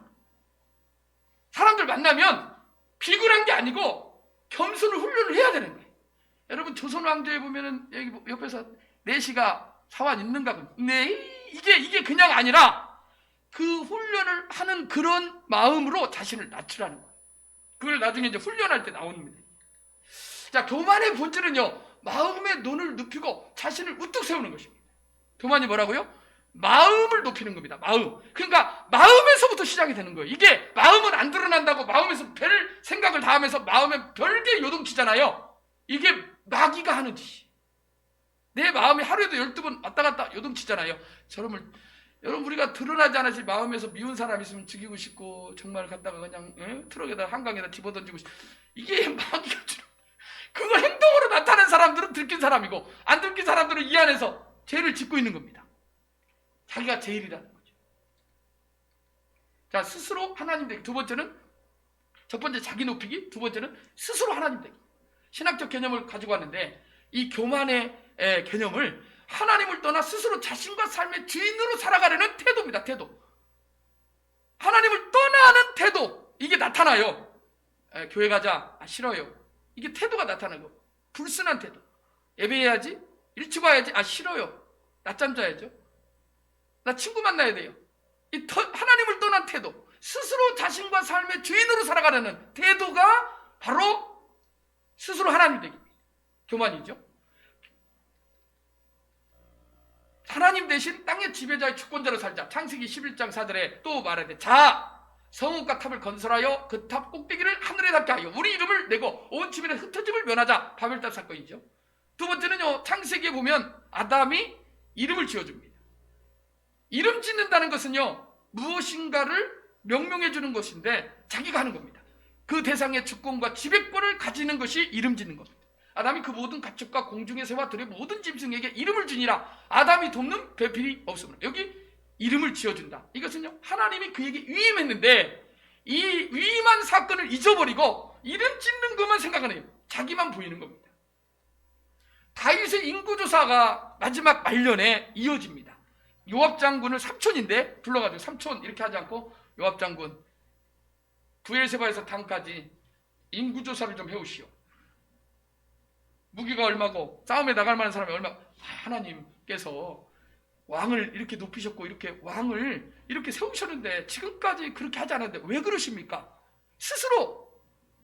사람들 만나면 비굴한 게 아니고 겸손을 훈련을 해야 되는 거예요. 여러분, 조선 왕조에 보면은 여기 옆에서 내시가 사원 있는가? 네, 이게 그냥 아니라 그 훈련을 하는 그런 마음으로 자신을 낮추라는 거예요. 그걸 나중에 이제 훈련할 때 나옵니다. 자, 교만의 본질은요, 마음의 눈을 눕히고 자신을 우뚝 세우는 것입니다. 교만이 뭐라고요? 마음을 높이는 겁니다. 마음. 그러니까 마음에서부터 시작이 되는 거예요. 이게 마음은 안 드러난다고 마음에서 별 생각을 다 하면서 마음에 별개 요동치잖아요. 이게 마귀가 하는 짓이. 내 마음이 하루에도 12번 왔다 갔다 요동치잖아요. 저놈을 여러분 우리가 드러나지 않았지 마음에서 미운 사람 있으면 죽이고 싶고 정말 갖다가 그냥 트럭에다 한강에다 집어던지고 싶고 이게 마귀가 주는 그걸 행동으로 나타낸 사람들은 들킨 사람이고 안 들킨 사람들은 이 안에서 죄를 짓고 있는 겁니다. 자기가 제일이라는 거죠. 자, 스스로 하나님 되기. 두 번째는 첫 번째 자기 높이기, 두 번째는 스스로 하나님 되기. 신학적 개념을 가지고 왔는데 이 교만의 개념을 하나님을 떠나 스스로 자신과 삶의 주인으로 살아가려는 태도입니다. 태도. 하나님을 떠나는 태도. 이게 나타나요. 교회 가자. 싫어요. 이게 태도가 나타나는 거. 불순한 태도. 예배해야지. 일찍 와야지. 싫어요. 낮잠 자야죠. 나 친구 만나야 돼요. 하나님을 떠난 태도. 스스로 자신과 삶의 주인으로 살아가려는 태도가 바로 스스로 하나님 되기입니다. 교만이죠. 하나님 대신 땅의 지배자의 주권자로 살자. 창세기 11장 4절에 또 말하되 자 성읍과 탑을 건설하여 그 탑 꼭대기를 하늘에 닿게 하여 우리 이름을 내고 온 주변에 흩어짐을 면하자. 바벨탑 사건이죠. 두 번째는요, 창세기에 보면 아담이 이름을 지어줍니다. 이름 짓는다는 것은요, 무엇인가를 명명해 주는 것인데 자기가 하는 겁니다. 그 대상의 주권과 지배권을 가지는 것이 이름 짓는 겁니다. 아담이 그 모든 가축과 공중의 새와 들의 모든 짐승에게 이름을 주니라. 아담이 돕는 배필이 없으므로. 여기 이름을 지어준다. 이것은요, 하나님이 그에게 위임했는데 이 위임한 사건을 잊어버리고 이름 짓는 것만 생각하네요. 자기만 보이는 겁니다. 다윗의 인구조사가 마지막 말년에 이어집니다. 요압 장군을 삼촌인데 불러가지고 삼촌 이렇게 하지 않고 요압 장군 부엘세바에서 단까지 인구조사를 좀 해오시오. 무기가 얼마고 싸움에 나갈 만한 사람이 얼마. 하나님께서 왕을 이렇게 높이셨고 이렇게 왕을 이렇게 세우셨는데 지금까지 그렇게 하지 않았는데 왜 그러십니까? 스스로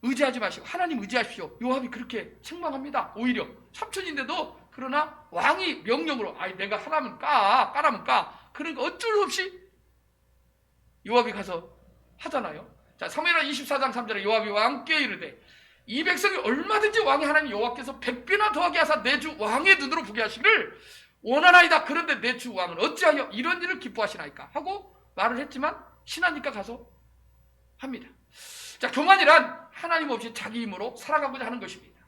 의지하지 마시고 하나님 의지하십시오. 요압이 그렇게 책망합니다. 오히려 삼촌인데도 그러나 왕이 명령으로 내가 하라면 까라면 까. 그러니까 어쩔 수 없이 요압이 가서 하잖아요. 자, 사무엘하 24장 3절에 요압이 왕께 이르되 이 백성이 얼마든지 왕이 하나님 여호와께서 100배나 더하게 하사 내 주 왕의 눈으로 보게 하시기를 원하나이다. 그런데 내 주 왕은 어찌하여 이런 일을 기뻐하시나이까 하고 말을 했지만 신하니까 가서 합니다. 자, 교만이란 하나님 없이 자기 힘으로 살아가고자 하는 것입니다.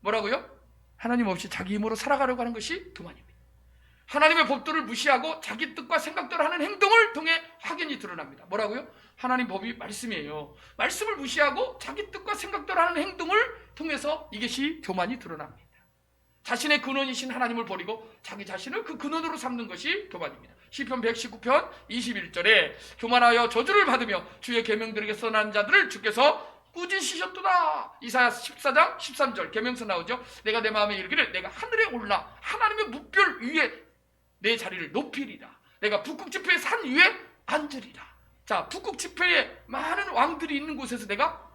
뭐라고요? 하나님 없이 자기 힘으로 살아가려고 하는 것이 교만입니다. 하나님의 법도를 무시하고 자기 뜻과 생각대로 하는 행동을 통해 확연히 드러납니다. 뭐라고요? 하나님 법이 말씀이에요. 말씀을 무시하고 자기 뜻과 생각대로 하는 행동을 통해서 이것이 교만이 드러납니다. 자신의 근원이신 하나님을 버리고 자기 자신을 그 근원으로 삼는 것이 교만입니다. 시편 119편 21절에 교만하여 저주를 받으며 주의 계명들에게 선한 자들을 주께서 꾸짖으셨도다. 이사야 14장 13절 계명서 나오죠. 내가 내 마음에 이르기를 내가 하늘에 올라 하나님의 무별 위에 내 자리를 높이리라. 내가 북극 지폐의 산 위에 앉으리라. 자, 북극 지폐에 많은 왕들이 있는 곳에서 내가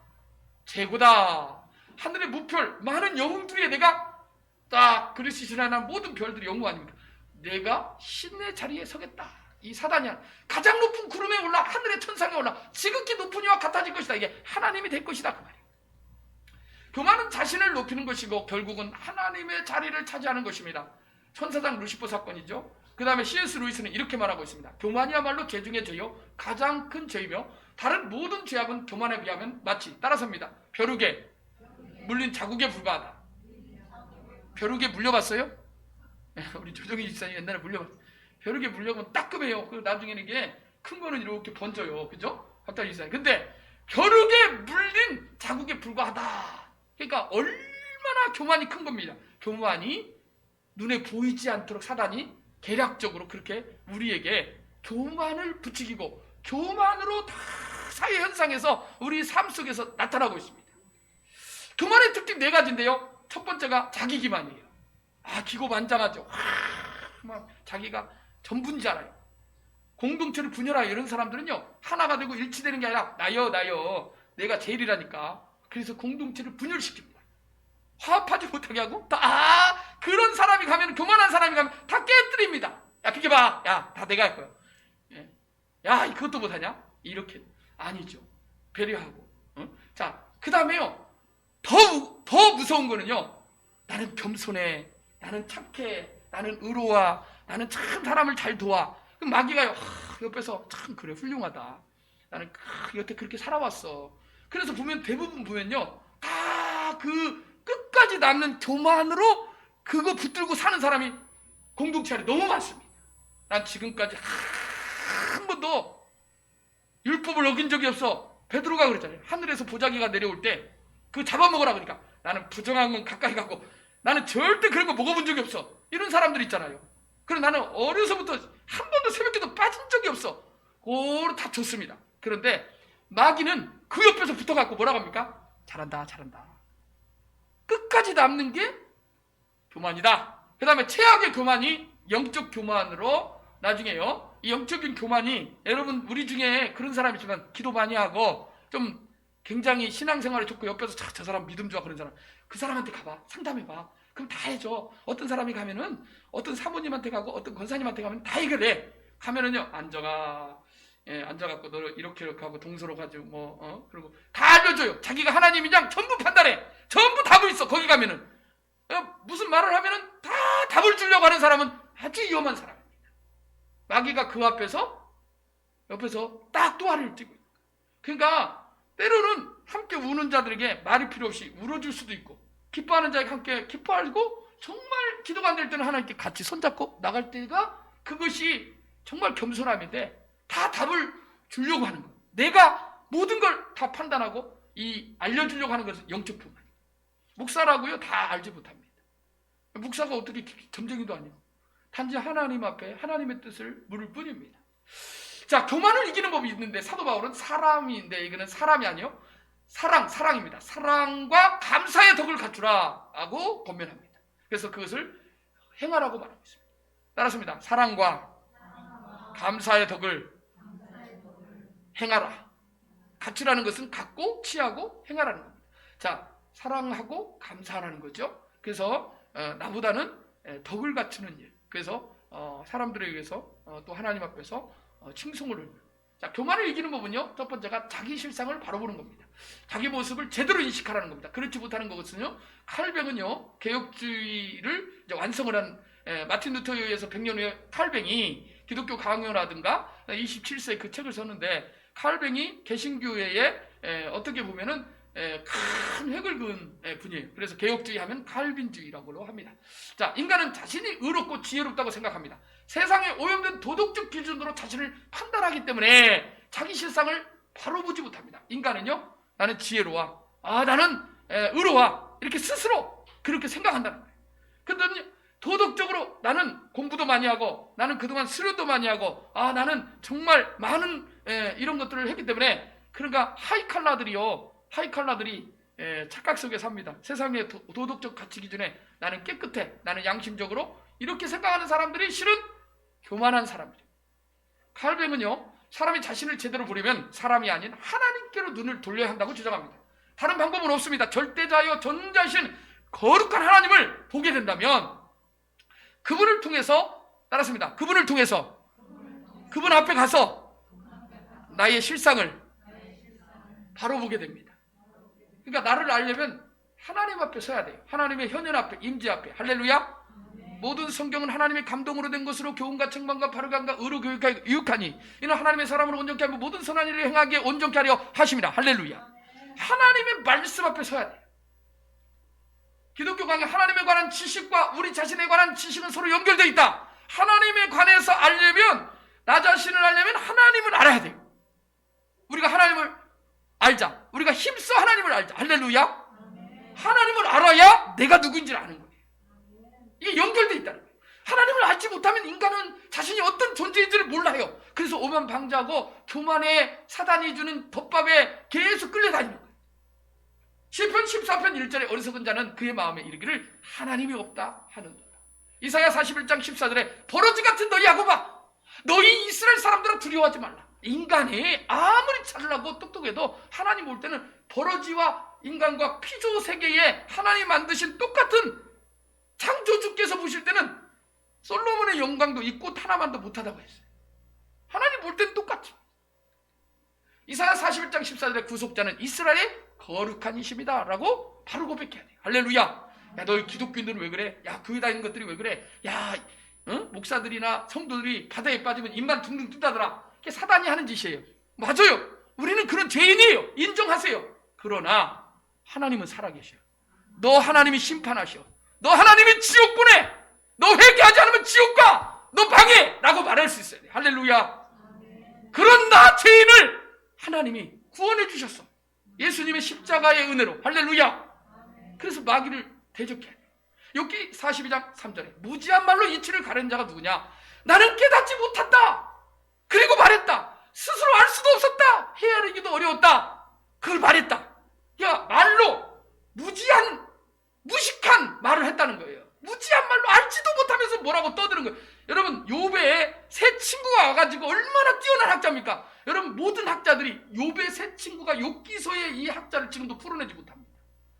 최고다. 하늘의 무별 많은 영웅들이 내가 딱 그릇이 지나는 모든 별들이 영웅 아닙니까? 내가 신의 자리에 서겠다. 이 사단이 가장 높은 구름에 올라 하늘의 천상에 올라 지극히 높은 이와 같아질 것이다. 이게 하나님이 될 것이다 그 말이에요. 교만은 자신을 높이는 것이고 결국은 하나님의 자리를 차지하는 것입니다. 천사장 루시퍼 사건이죠. 그 다음에 C.S. 루이스는 이렇게 말하고 있습니다. 교만이야말로 죄 중에 죄요 가장 큰 죄이며 다른 모든 죄악은 교만에 비하면 마치 따라서입니다. 벼룩에 물린 자국에 불과하다. 벼룩에 물려봤어요? 우리 조정희 집사님 옛날에 물려봤어요. 벼룩에 물려보면 따끔해요. 그 나중에는 이게 큰 거는 이렇게 번져요. 그죠? 박다리 집사님. 근데 벼룩에 물린 자국에 불과하다. 그러니까 얼마나 교만이 큰 겁니다. 교만이 눈에 보이지 않도록 사단이 계략적으로 그렇게 우리에게 교만을 부추기고 교만으로 다 사회 현상에서 우리 삶 속에서 나타나고 있습니다. 교만의 특징 4가지인데요. 첫 번째가 자기 기만이에요. 기고만장하죠. 막 자기가 전부인 줄 알아요. 공동체를 분열하여 이런 사람들은요, 하나가 되고 일치되는 게 아니라 나요 내가 제일이라니까. 그래서 공동체를 분열시킵니다. 화합하지 못하게 하고 그런 사람이 가면, 교만한 사람이 가면 다 깨뜨립니다. 야 비켜봐. 야 다 내가 할 거야. 야 그것도 못하냐? 이렇게. 아니죠. 배려하고. 자, 그 다음에요, 더 무서운 거는요, 나는 겸손해, 나는 착해, 나는 의로워, 나는 참 사람을 잘 도와. 그럼 마귀가요, 옆에서 참 그래 훌륭하다. 나는 여태 그렇게 살아왔어. 그래서 보면 대부분 보면요, 다 그 끝까지 남는 교만으로 그거 붙들고 사는 사람이 공동체 안에 너무 많습니다. 난 지금까지 한 번도 율법을 어긴 적이 없어. 베드로가 그랬잖아요. 하늘에서 보자기가 내려올 때 그 잡아먹으라 그러니까 나는 부정한 건 가까이 가고 나는 절대 그런 거 먹어본 적이 없어. 이런 사람들 있잖아요. 그래서 나는 어려서부터 한 번도 새벽기도 빠진 적이 없어. 그걸 다 좋습니다. 그런데 마귀는 그 옆에서 붙어갖고 뭐라고 합니까? 잘한다 잘한다. 끝까지 남는 게 교만이다. 그 다음에 최악의 교만이 영적 교만으로 나중에요. 이 영적인 교만이 여러분 우리 중에 그런 사람이 있지만 기도 많이 하고 좀 굉장히 신앙생활이 좋고 옆에서 저 사람 믿음 좋아 그런 사람 그 사람한테 가봐 상담해봐. 그럼 다 해줘. 어떤 사람이 가면은 어떤 사모님한테 가고 어떤 권사님한테 가면 다 해결해. 가면은요 앉아가 앉아갖고 너 이렇게 하고 동서로 가지고 그리고 다 알려줘요. 자기가 하나님이냐 전부 판단해. 전부 답을 있어. 거기 가면은 무슨 말을 하면은 다 답을 주려고 하는 사람은 아주 위험한 사람입니다. 마귀가 그 앞에서 옆에서 딱 또아리를 띄고 있는 거예요. 그러니까 때로는 함께 우는 자들에게 말이 필요 없이 울어줄 수도 있고 기뻐하는 자에게 함께 기뻐하고 정말 기도가 안 될 때는 하나님께 같이 손잡고 나갈 때가 그것이 정말 겸손함인데 다 답을 주려고 하는 거예요. 내가 모든 걸 다 판단하고 알려주려고 하는 것은 영적 교만. 목사라고요 다 알지 못합니다. 목사가 어떻게 점쟁이도 아니고 단지 하나님 앞에 하나님의 뜻을 물을 뿐입니다. 자, 교만을 이기는 법이 있는데 사도 바울은 사람인데 이거는 사람이 아니요 사랑입니다. 사랑과 감사의 덕을 갖추라 하고 권면합니다. 그래서 그것을 행하라고 말하고 있습니다. 따라습니다. 사랑과 감사의 덕을 행하라. 갖추라는 것은 갖고 취하고 행하라는 겁니다. 자, 사랑하고 감사하라는 거죠. 그래서 나보다는 덕을 갖추는 일. 그래서 사람들에 의해서 또 하나님 앞에서 칭송을 흘려. 자, 교만을 이기는 법은요. 첫 번째가 자기 실상을 바로 보는 겁니다. 자기 모습을 제대로 인식하라는 겁니다. 그렇지 못하는 것은요. 칼뱅은요. 개혁주의를 이제 완성을 한 마틴 루터에 의해서 100년 후에 칼뱅이 기독교 강요라든가 27세에 그 책을 썼는데 칼뱅이 개신교회에 어떻게 보면은 큰 획을 그은 분이에요. 그래서 개혁주의 하면 칼빈주의라고 합니다. 자, 인간은 자신이 의롭고 지혜롭다고 생각합니다. 세상에 오염된 도덕적 기준으로 자신을 판단하기 때문에 자기 실상을 바로 보지 못합니다. 인간은요, 나는 지혜로워, 나는 의로워, 이렇게 스스로 그렇게 생각한다는 거예요. 그런데 도덕적으로 나는 공부도 많이 하고 나는 그동안 수련도 많이 하고 나는 정말 많은 이런 것들을 했기 때문에 그러니까 하이칼라들이 착각 속에 삽니다. 세상의 도덕적 가치 기준에 나는 깨끗해, 나는 양심적으로 이렇게 생각하는 사람들이 실은 교만한 사람들이에요. 칼뱅은요, 사람이 자신을 제대로 보려면 사람이 아닌 하나님께로 눈을 돌려야 한다고 주장합니다. 다른 방법은 없습니다. 절대자여 전자이신 거룩한 하나님을 보게 된다면 그분을 통해서 따랐습니다. 그분을 통해서 그분 앞에 가서 나의 실상을 바로 보게 됩니다. 그러니까 나를 알려면 하나님 앞에 서야 돼요. 하나님의 현현 앞에, 임재 앞에. 할렐루야. 모든 성경은 하나님의 감동으로 된 것으로 교훈과 책망과 바르감과 의로 교육하여 유익하니 이는 하나님의 사람으로 온전케 하며 모든 선한 일을 행하게 온전케 하려 하십니다. 할렐루야. 하나님의 말씀 앞에 서야 돼요. 기독교 강의 하나님에 관한 지식과 우리 자신에 관한 지식은 서로 연결되어 있다. 하나님에 관해서 알려면, 나 자신을 알려면 하나님을 알아야 돼요. 우리가 하나님을 알자. 우리가 힘써 하나님을 알자. 할렐루야. 하나님을 알아야 내가 누구인지를 아는 거예요. 이게 연결되어 있다는 거예요. 하나님을 알지 못하면 인간은 자신이 어떤 존재인지를 몰라요. 그래서 오만방자하고 교만에 사단이 주는 덮밥에 계속 끌려다니는 거예요. 시편 14편 1절에 어리석은 자는 그의 마음에 이르기를 하나님이 없다 하는도다. 이사야 41장 14절에 버러지 같은 너희 야곱아, 너희 이스라엘 사람들아 두려워하지 말라. 인간이 아무리 잘나고 똑똑해도 하나님 올 때는 버러지와 인간과 피조 세계에 하나님 만드신 똑같은 창조주께서 보실 때는 솔로몬의 영광도 이 꽃 하나만도 못하다고 했어요. 하나님 볼 때는 똑같죠. 이사야 41장 14절에 구속자는 이스라엘의 거룩한 이십니다 라고 바로 고백해야 돼요. 할렐루야. 야, 너희 기독교인들은 왜 그래? 야, 교회 다니는 것들이 왜 그래? 야, 목사들이나 성도들이 바다에 빠지면 입만 둥둥 뜬다더라. 그게 사단이 하는 짓이에요. 맞아요. 우리는 그런 죄인이에요. 인정하세요. 그러나 하나님은 살아계셔. 너 하나님이 심판하셔. 너 하나님이 지옥 보내. 너 회개하지 않으면 지옥 가. 너 방해. 라고 말할 수 있어요. 할렐루야. 그런 나 죄인을 하나님이 구원해 주셨어. 예수님의 십자가의 은혜로. 할렐루야. 그래서 마귀를 대적해야 돼. 욥기 42장 3절에 무지한 말로 이치를 가른 자가 누구냐? 나는 깨닫지 못했다. 그리고 말했다. 스스로 알 수도 없었다. 헤아리기도 어려웠다. 그걸 말했다. 야, 말로 무식한 말을 했다는 거예요. 무지한 말로 알지도 못하면서 뭐라고 떠드는 거예요. 여러분, 욥의 세 친구가 와가지고 얼마나 뛰어난 학자입니까? 여러분, 모든 학자들이 욥의 세 친구가 욥기서의 이 학자를 지금도 풀어내지 못합니다.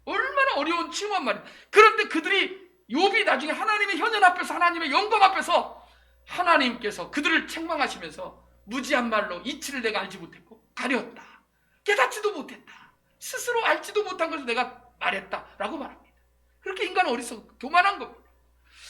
얼마나 어려운 칭호한 말이에요. 그런데 그들이 욥이 나중에 하나님의 현현 앞에서, 하나님의 영광 앞에서 하나님께서 그들을 책망하시면서 무지한 말로 이치를 내가 알지 못했고 가렸다. 깨닫지도 못했다. 스스로 알지도 못한 것을 내가 말했다. 라고 말합니다. 그렇게 인간은 어리석고 교만한 겁니다.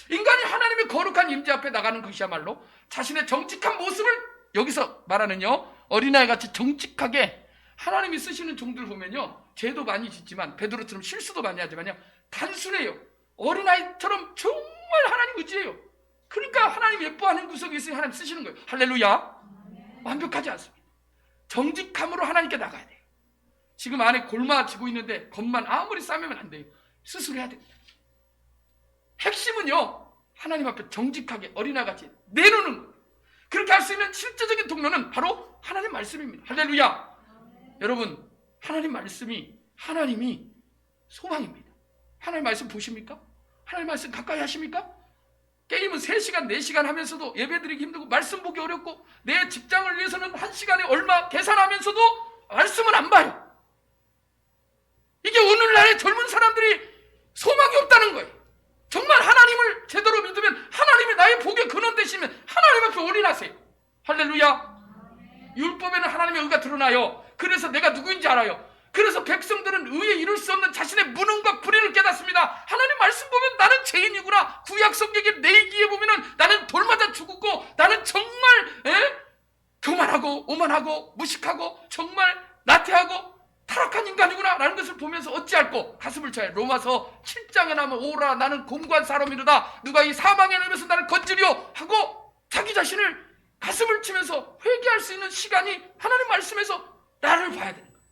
인간이 하나님의 거룩한 임재 앞에 나가는 것이야말로 자신의 정직한 모습을, 여기서 말하는요, 어린아이같이 정직하게 하나님이 쓰시는 종들 보면요, 죄도 많이 짓지만 베드로처럼 실수도 많이 하지만요, 단순해요. 어린아이처럼 정말 하나님 의지해요. 그러니까 하나님 예뻐하는 구석이 있으니 하나님 쓰시는 거예요. 할렐루야. 완벽하지 않습니다. 정직함으로 하나님께 나가야 돼요. 지금 안에 골마지고 있는데 겉만 아무리 싸매면 안 돼요. 스스로 해야 됩니다. 핵심은요, 하나님 앞에 정직하게 어린아이같이 내놓는 거예요. 그렇게 할 수 있는 실제적인 통로는 바로 하나님 말씀입니다. 할렐루야. 여러분, 하나님 말씀이, 하나님이 소망입니다. 하나님 말씀 보십니까? 하나님 말씀 가까이 하십니까? 게임은 3시간, 4시간 하면서도 예배드리기 힘들고 말씀 보기 어렵고 내 직장을 위해서는 1시간에 얼마 계산하면서도 말씀은 안 봐요. 이게 오늘날의 젊은 사람들이 소망이 없다는 거예요. 정말 하나님을 제대로 믿으면 하나님이 나의 복의 근원 되시면 하나님 앞에 올인하세요. 할렐루야. 율법에는 하나님의 의가 드러나요. 그래서 내가 누구인지 알아요. 그래서 백성들은 의에 이룰 수 없는 자신의 무능과 불의를 깨닫습니다. 하나님 말씀 보면 나는 죄인이구나. 구약 성경의 내기에 보면은 나는 돌맞아 죽었고 나는 정말 교만하고 오만하고 무식하고 정말 나태하고 타락한 인간이구나 라는 것을 보면서 어찌할꼬 가슴을 쳐요. 로마서 7장에 나오면 오라 나는 공고한 사람이로다. 누가 이 사망의 놈에서 나를 건지려 하고 자기 자신을 가슴을 치면서 회개할 수 있는 시간이 하나님 말씀에서 나를 봐야 되는 거예요.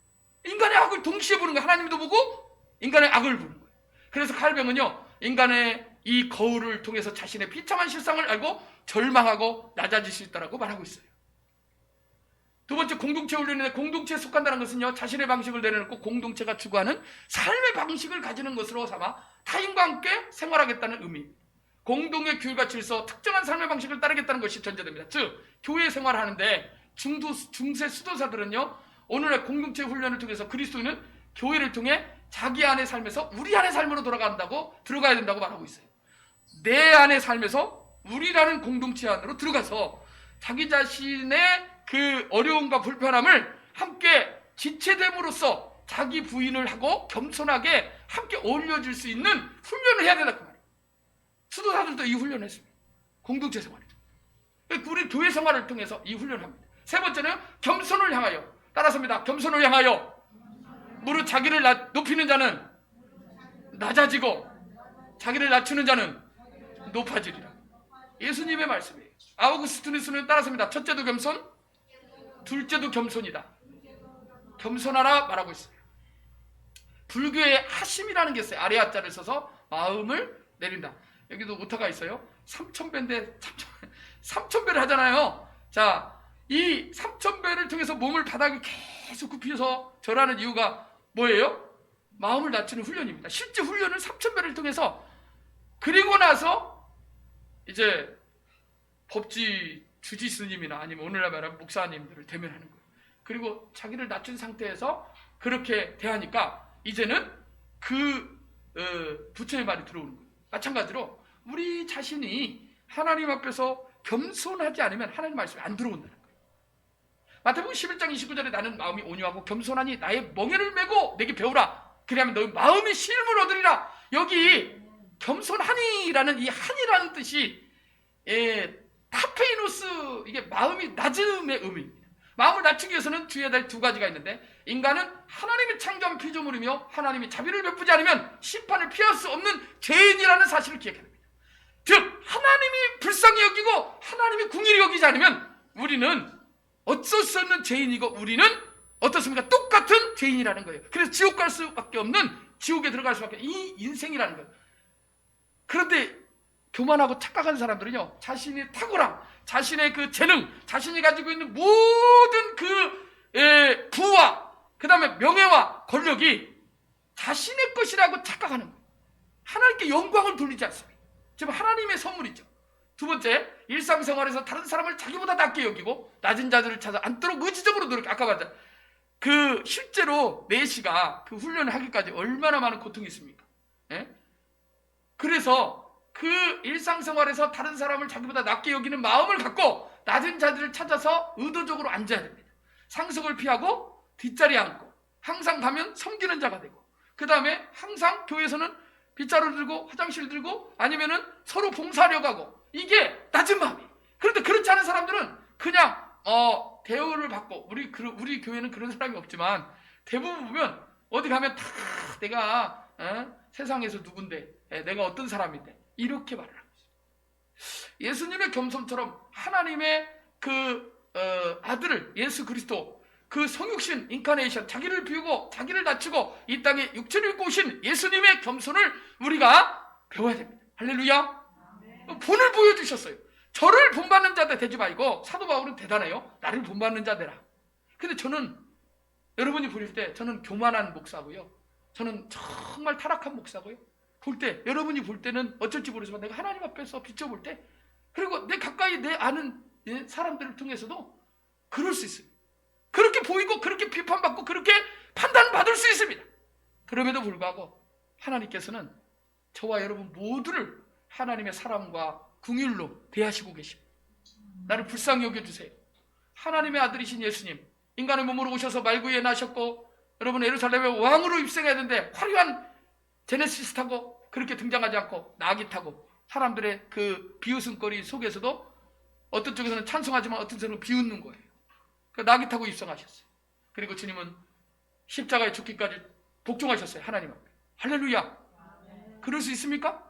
인간의 악을 동시에 보는 거예요. 하나님도 보고 인간의 악을 보는 거예요. 그래서 칼뱅은요, 인간의 이 거울을 통해서 자신의 비참한 실상을 알고 절망하고 낮아질 수 있다고 말하고 있어요. 두 번째, 공동체 훈련인데 공동체에 속한다는 것은요, 자신의 방식을 내려놓고 공동체가 추구하는 삶의 방식을 가지는 것으로 삼아 타인과 함께 생활하겠다는 의미입니다. 공동의 규율과 질서, 특정한 삶의 방식을 따르겠다는 것이 전제됩니다. 즉, 교회 생활하는데 중세 수도사들은요, 오늘날 공동체 훈련을 통해서 그리스도인은 교회를 통해 자기 안의 삶에서 우리 안의 삶으로 들어가야 된다고 말하고 있어요. 내 안의 삶에서 우리라는 공동체 안으로 들어가서 자기 자신의 그 어려움과 불편함을 함께 지체됨으로써 자기 부인을 하고 겸손하게 함께 어울려질 수 있는 훈련을 해야 된다 그 말이에요. 수도사들도 이 훈련을 했습니다. 공동체 생활이죠. 우리 교회 생활을 통해서 이 훈련을 합니다. 세 번째는 겸손을 향하여. 따라서입니다. 겸손을 향하여. 무릇 자기를 높이는 자는 낮아지고 자기를 낮추는 자는 높아지리라. 예수님의 말씀이에요. 아우구스티누스는 따라서입니다. 첫째도 겸손, 둘째도 겸손이다. 겸손하라 말하고 있어요. 불교의 하심이라는 게 있어요. 아레아자를 써서 마음을 내린다. 여기도 오타가 있어요. 3000배인데 3000배를 하잖아요. 자, 이 3000배를 통해서 몸을 바닥에 계속 굽혀서 절하는 이유가 뭐예요? 마음을 낮추는 훈련입니다. 실제 훈련을 3000배를 통해서, 그리고 나서 이제 법지 주지 스님이나 아니면 오늘날 말하면 목사님들을 대면하는 거예요. 그리고 자기를 낮춘 상태에서 그렇게 대하니까 이제는 그 부처의 말이 들어오는 거예요. 마찬가지로 우리 자신이 하나님 앞에서 겸손하지 않으면 하나님 말씀이 안 들어온다는 거예요. 마태복음 11장 29절에 나는 마음이 온유하고 겸손하니 나의 멍에를 메고 내게 배우라. 그리하면 너희 마음의 쉼을 얻으리라. 여기 겸손하니라는 이 한이라는 뜻이 타페이노스, 이게 마음이 낮음의 의미입니다. 마음을 낮추기 위해서는 주의해야 될 두 가지가 있는데, 인간은 하나님이 창조한 피조물이며 하나님이 자비를 베푸지 않으면 심판을 피할 수 없는 죄인이라는 사실을 기억해야 됩니다. 즉 하나님이 불쌍히 여기고 하나님이 궁일히 여기지 않으면 우리는 어쩔 수 없는 죄인이고, 우리는 어떻습니까? 똑같은 죄인이라는 거예요. 그래서 지옥 갈 수밖에 없는, 지옥에 들어갈 수밖에 없는 이 인생이라는 거예요. 그런데 교만하고 착각한 사람들은요, 자신의 탁월함, 자신의 그 재능, 자신이 가지고 있는 모든 그 부와 그 다음에 명예와 권력이 자신의 것이라고 착각하는 거예요. 하나님께 영광을 돌리지 않습니다. 지금 하나님의 선물이죠. 두 번째, 일상생활에서 다른 사람을 자기보다 낮게 여기고 낮은 자들을 찾아 앉도록 의지적으로 노력. 아까 말했잖아, 그 실제로 내시가 그 훈련을 하기까지 얼마나 많은 고통이 있습니까? 예? 그래서 그 일상생활에서 다른 사람을 자기보다 낮게 여기는 마음을 갖고 낮은 자들을 찾아서 의도적으로 앉아야 됩니다. 상속을 피하고 뒷자리에 앉고, 항상 가면 섬기는 자가 되고, 그 다음에 항상 교회에서는 빗자루 들고 화장실 들고 아니면은 서로 봉사하려고 하고, 이게 낮은 마음이에요. 그런데 그렇지 않은 사람들은 그냥 대우를 받고, 우리 교회는 그런 사람이 없지만 대부분 보면 어디 가면 다 내가 세상에서 누군데, 내가 어떤 사람인데, 이렇게 말을 하고 있어요. 예수님의 겸손처럼 하나님의 그 아들을, 예수 그리스도, 그 성육신 인카네이션, 자기를 비우고 자기를 낮추고 이 땅에 육체를 입고 오신 예수님의 겸손을 우리가 배워야 됩니다. 할렐루야. 본을 보여주셨어요. 저를 본받는 자들 되지 말고, 사도 바울은 대단해요. 나를 본받는 자 되라. 근데 저는, 여러분이 보실 때 저는 교만한 목사고요, 저는 정말 타락한 목사고요, 볼 때, 여러분이 볼 때는 어쩔지 모르지만 내가 하나님 앞에서 비춰볼 때, 그리고 내 가까이 내 아는 사람들을 통해서도 그럴 수 있습니다. 그렇게 보이고 그렇게 비판받고 그렇게 판단받을 수 있습니다. 그럼에도 불구하고 하나님께서는 저와 여러분 모두를 하나님의 사랑과 긍휼로 대하시고 계십니다. 나를 불쌍히 여겨주세요. 하나님의 아들이신 예수님, 인간의 몸으로 오셔서 말구이에 나셨고, 여러분 예루살렘의 왕으로 입성해야 되는데 화려한 제네시스 타고 그렇게 등장하지 않고 나귀 타고 사람들의 그 비웃음거리 속에서도 어떤 쪽에서는 찬송하지만 어떤 쪽에서는 비웃는 거예요. 그 나귀 타고 입성하셨어요. 그리고 주님은 십자가에 죽기까지 복종하셨어요. 하나님 앞에. 할렐루야. 그럴 수 있습니까?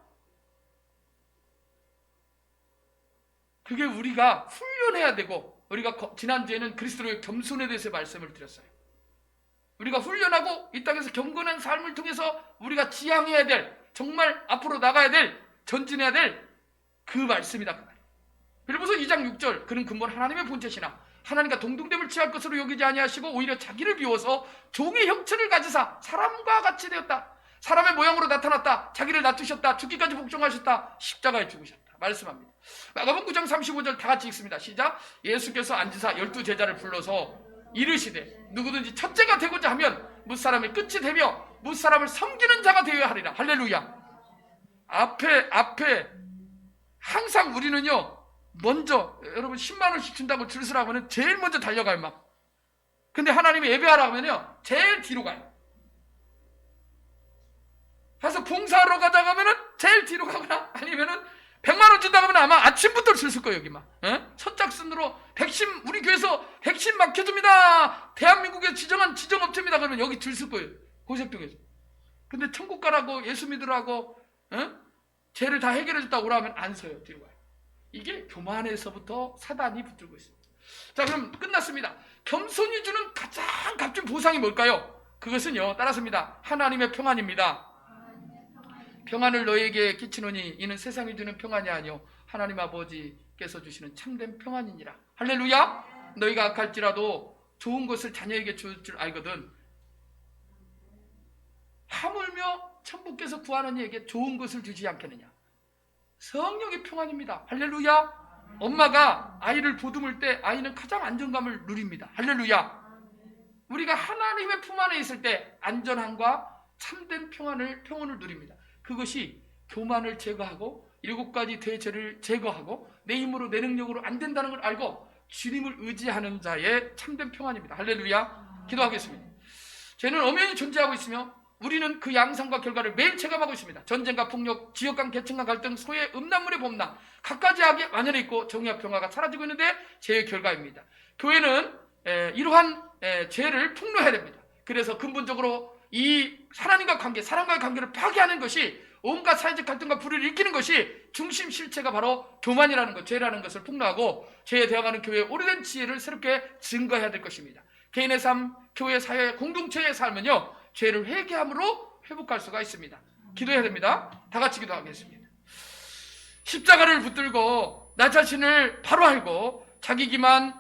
그게 우리가 훈련해야 되고, 우리가 지난주에는 그리스도의 겸손에 대해서 말씀을 드렸어요. 우리가 훈련하고 이 땅에서 경건한 삶을 통해서 우리가 지향해야 될, 정말 앞으로 나가야 될, 전진해야 될 그 말씀이다. 빌립보서 2장 6절, 그는 근본 하나님의 본체시나 하나님과 동등됨을 취할 것으로 여기지 아니하시고 오히려 자기를 비워서 종의 형체를 가지사 사람과 같이 되었다. 사람의 모양으로 나타났다. 자기를 낮추셨다. 죽기까지 복종하셨다. 십자가에 죽으셨다. 말씀합니다. 마가복음 9장 35절 다 같이 읽습니다. 시작. 예수께서 앉으사 12제자를 불러서 이르시되 누구든지 첫째가 되고자 하면 무사람의 끝이 되며 무사람을 섬기는 자가 되어야 하리라. 할렐루야. 앞에 항상 우리는요, 먼저 여러분 10만 원씩 준다고 줄 서라고 하면 제일 먼저 달려가요 막. 근데 하나님이 예배하라 하면요 제일 뒤로 가요. 가서 봉사하러 가자고 하면은 제일 뒤로 가거나, 아니면은 100만 원 준다고 하면 아마 아침부터 줄 설 거예요 여기 막. 선착순으로 백신, 우리 교회에서 백신 막혀줍니다. 대한민국의 지정한 지정업체입니다. 그러면 여기 줄 설 거예요. 고색동에서. 근데 천국 가라고, 예수 믿으라고, 죄를 다 해결해줬다고 오라 하면 안 서요. 뒤로 가요. 이게 교만에서부터 사단이 붙들고 있습니다. 자, 그럼 끝났습니다. 겸손이 주는 가장 값진 보상이 뭘까요? 그것은요, 따라서입니다. 하나님의 평안입니다. 평안을 너에게 끼치노니 이는 세상이 주는 평안이 아니요 하나님 아버지께서 주시는 참된 평안이니라. 할렐루야. 너희가 악할지라도 좋은 것을 자녀에게 줄 알거든. 하물며 천부께서 구하는 이에게 좋은 것을 주지 않겠느냐. 성령의 평안입니다. 할렐루야. 엄마가 아이를 보듬을 때 아이는 가장 안정감을 누립니다. 할렐루야. 우리가 하나님의 품 안에 있을 때 안전함과 참된 평안을 누립니다. 그것이 교만을 제거하고 7가지 대죄를 제거하고 내 힘으로 내 능력으로 안 된다는 걸 알고 주님을 의지하는 자의 참된 평안입니다. 할렐루야. 기도하겠습니다. 죄는 엄연히 존재하고 있으며 우리는 그 양상과 결과를 매일 체감하고 있습니다. 전쟁과 폭력, 지역 간 계층 간 갈등, 소외, 음란물의 범람, 갖가지 악이 만연해 있고 정의와 평화가 사라지고 있는데 죄의 결과입니다. 교회는 이러한 죄를 폭로해야 됩니다. 그래서 근본적으로 이 하나님과 관계, 사람과의 관계를 파괴하는 것이, 온갖 사회적 갈등과 불의를 일으키는 것이 중심 실체가 바로 교만이라는 것, 죄라는 것을 폭로하고 죄에 대항하는 교회의 오래된 지혜를 새롭게 증거해야 될 것입니다. 개인의 삶, 교회, 사회, 공동체의 삶은요, 죄를 회개함으로 회복할 수가 있습니다. 기도해야 됩니다. 다 같이 기도하겠습니다. 십자가를 붙들고 나 자신을 바로 알고 자기 기만,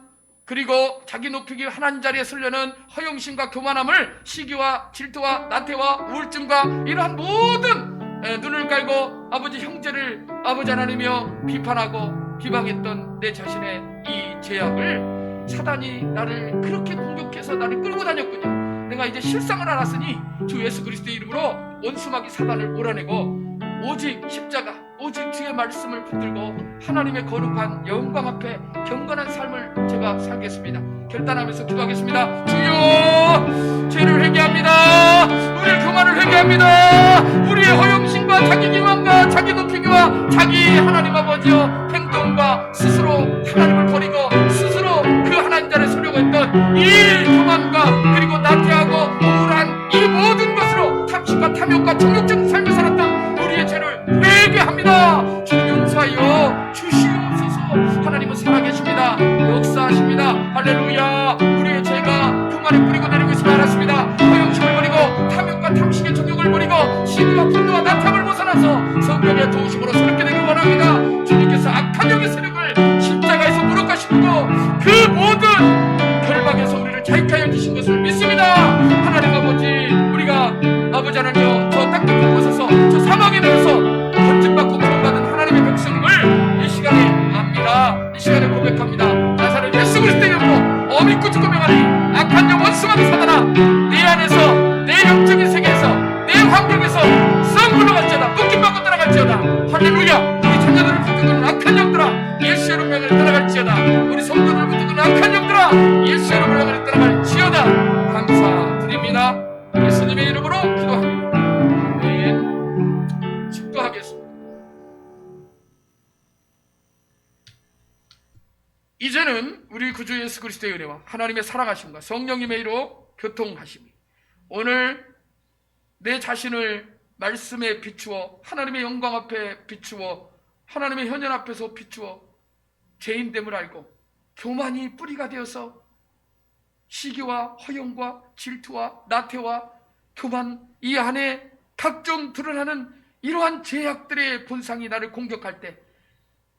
그리고 자기 높이기 하나님 자리에 서려는 허영심과 교만함을, 시기와 질투와 나태와 우울증과 이러한 모든 눈을 깔고 아버지 형제를 아버지 하나님이여 비판하고 비방했던 내 자신의 이 죄악을, 사단이 나를 그렇게 공격해서 나를 끌고 다녔군요. 내가 이제 실상을 알았으니 주 예수 그리스도의 이름으로 원수마귀 사단을 몰아내고 오직 십자가, 오직 주의 말씀을 붙들고 하나님의 거룩한 영광 앞에 경건한 삶을 제가 살겠습니다. 결단하면서 기도하겠습니다. 주여, 죄를 회개합니다. 우리의 교만을 회개합니다. 우리의 허영심과 자기 기만과 자기 높이기와 자기 하나님 아버지여 행동과 스스로 하나님을 버리고 스스로 그 하나님 자리에 서려고 했던 이 교만과 그리고 나태하고 우울한 이 모든 것으로 탐심과 탐욕과 정욕적인 삶을 살았던 우리의 죄를 회개합니다. 주님 용서하여 주시옵소서. 하나님은 살아계십니다. 역사하십니다. 할렐루야. 우리의 죄가 교만에 뿌리고 내리고 있음을 알았습니다. 허영심을 버리고 탐욕과 탐식의 정욕을 버리고 시기와 분노와 나탐을 벗어나서 성령의 도우심으로 새롭게 되길 원합니다. 주님께서 악한 영의 세력을 십자가에서 무력화시키고 그 모든 결박에서 우리를 자유하여 주신 것을 믿습니다. 하나님 아버지, 우리가 아버지 하나님여 저 딱딱한 곳에서 저 사막에 내려서 건진받고 구원받은 하나님의 백성임을 이 시간에 압니다. 이 시간에 고백합니다. 나사렛 예수 그리스도의 이름으로 어밉고 주고명하니 악한 영 원수마귀 사단아, 내 안에서 내 영적인 세계에서 내 환경에서 썩 물러갈지어다. 묶임받고 떠나갈지어다. 할렐루야. 우리 자녀들을 붙들고는 악한 영들아, 예수의 이름으로 떠나갈지어다. 우리 성도들을 붙들고는 악한 영들아, 예수의 이름으로 떠나갈지어다. 감사드립니다. 예수님의 이름으로 기도합니다. 아멘. 축도하겠습니다. 이제는 우리 구주 예수 그리스도의 은혜와 하나님의 사랑하심과 성령님의 이로 교통하심이 오늘 내 자신을 말씀에 비추어 하나님의 영광 앞에 비추어 하나님의 현현 앞에서 비추어 죄인됨을 알고 교만이 뿌리가 되어서 시기와 허영과 질투와 나태와 교만, 이 안에 각종 드러나는 이러한 죄악들의 본상이 나를 공격할 때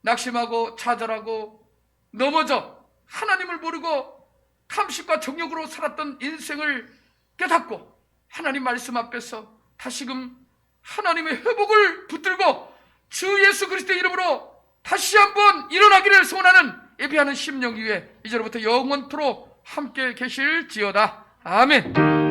낙심하고 좌절하고 넘어져 하나님을 모르고 탐식과 정욕으로 살았던 인생을 깨닫고 하나님 말씀 앞에서 다시금 하나님의 회복을 붙들고 주 예수 그리스도의 이름으로 다시 한번 일어나기를 소원하는 예배하는 심령 위에 이제로부터 영원토록 함께 계실지어다. 아멘.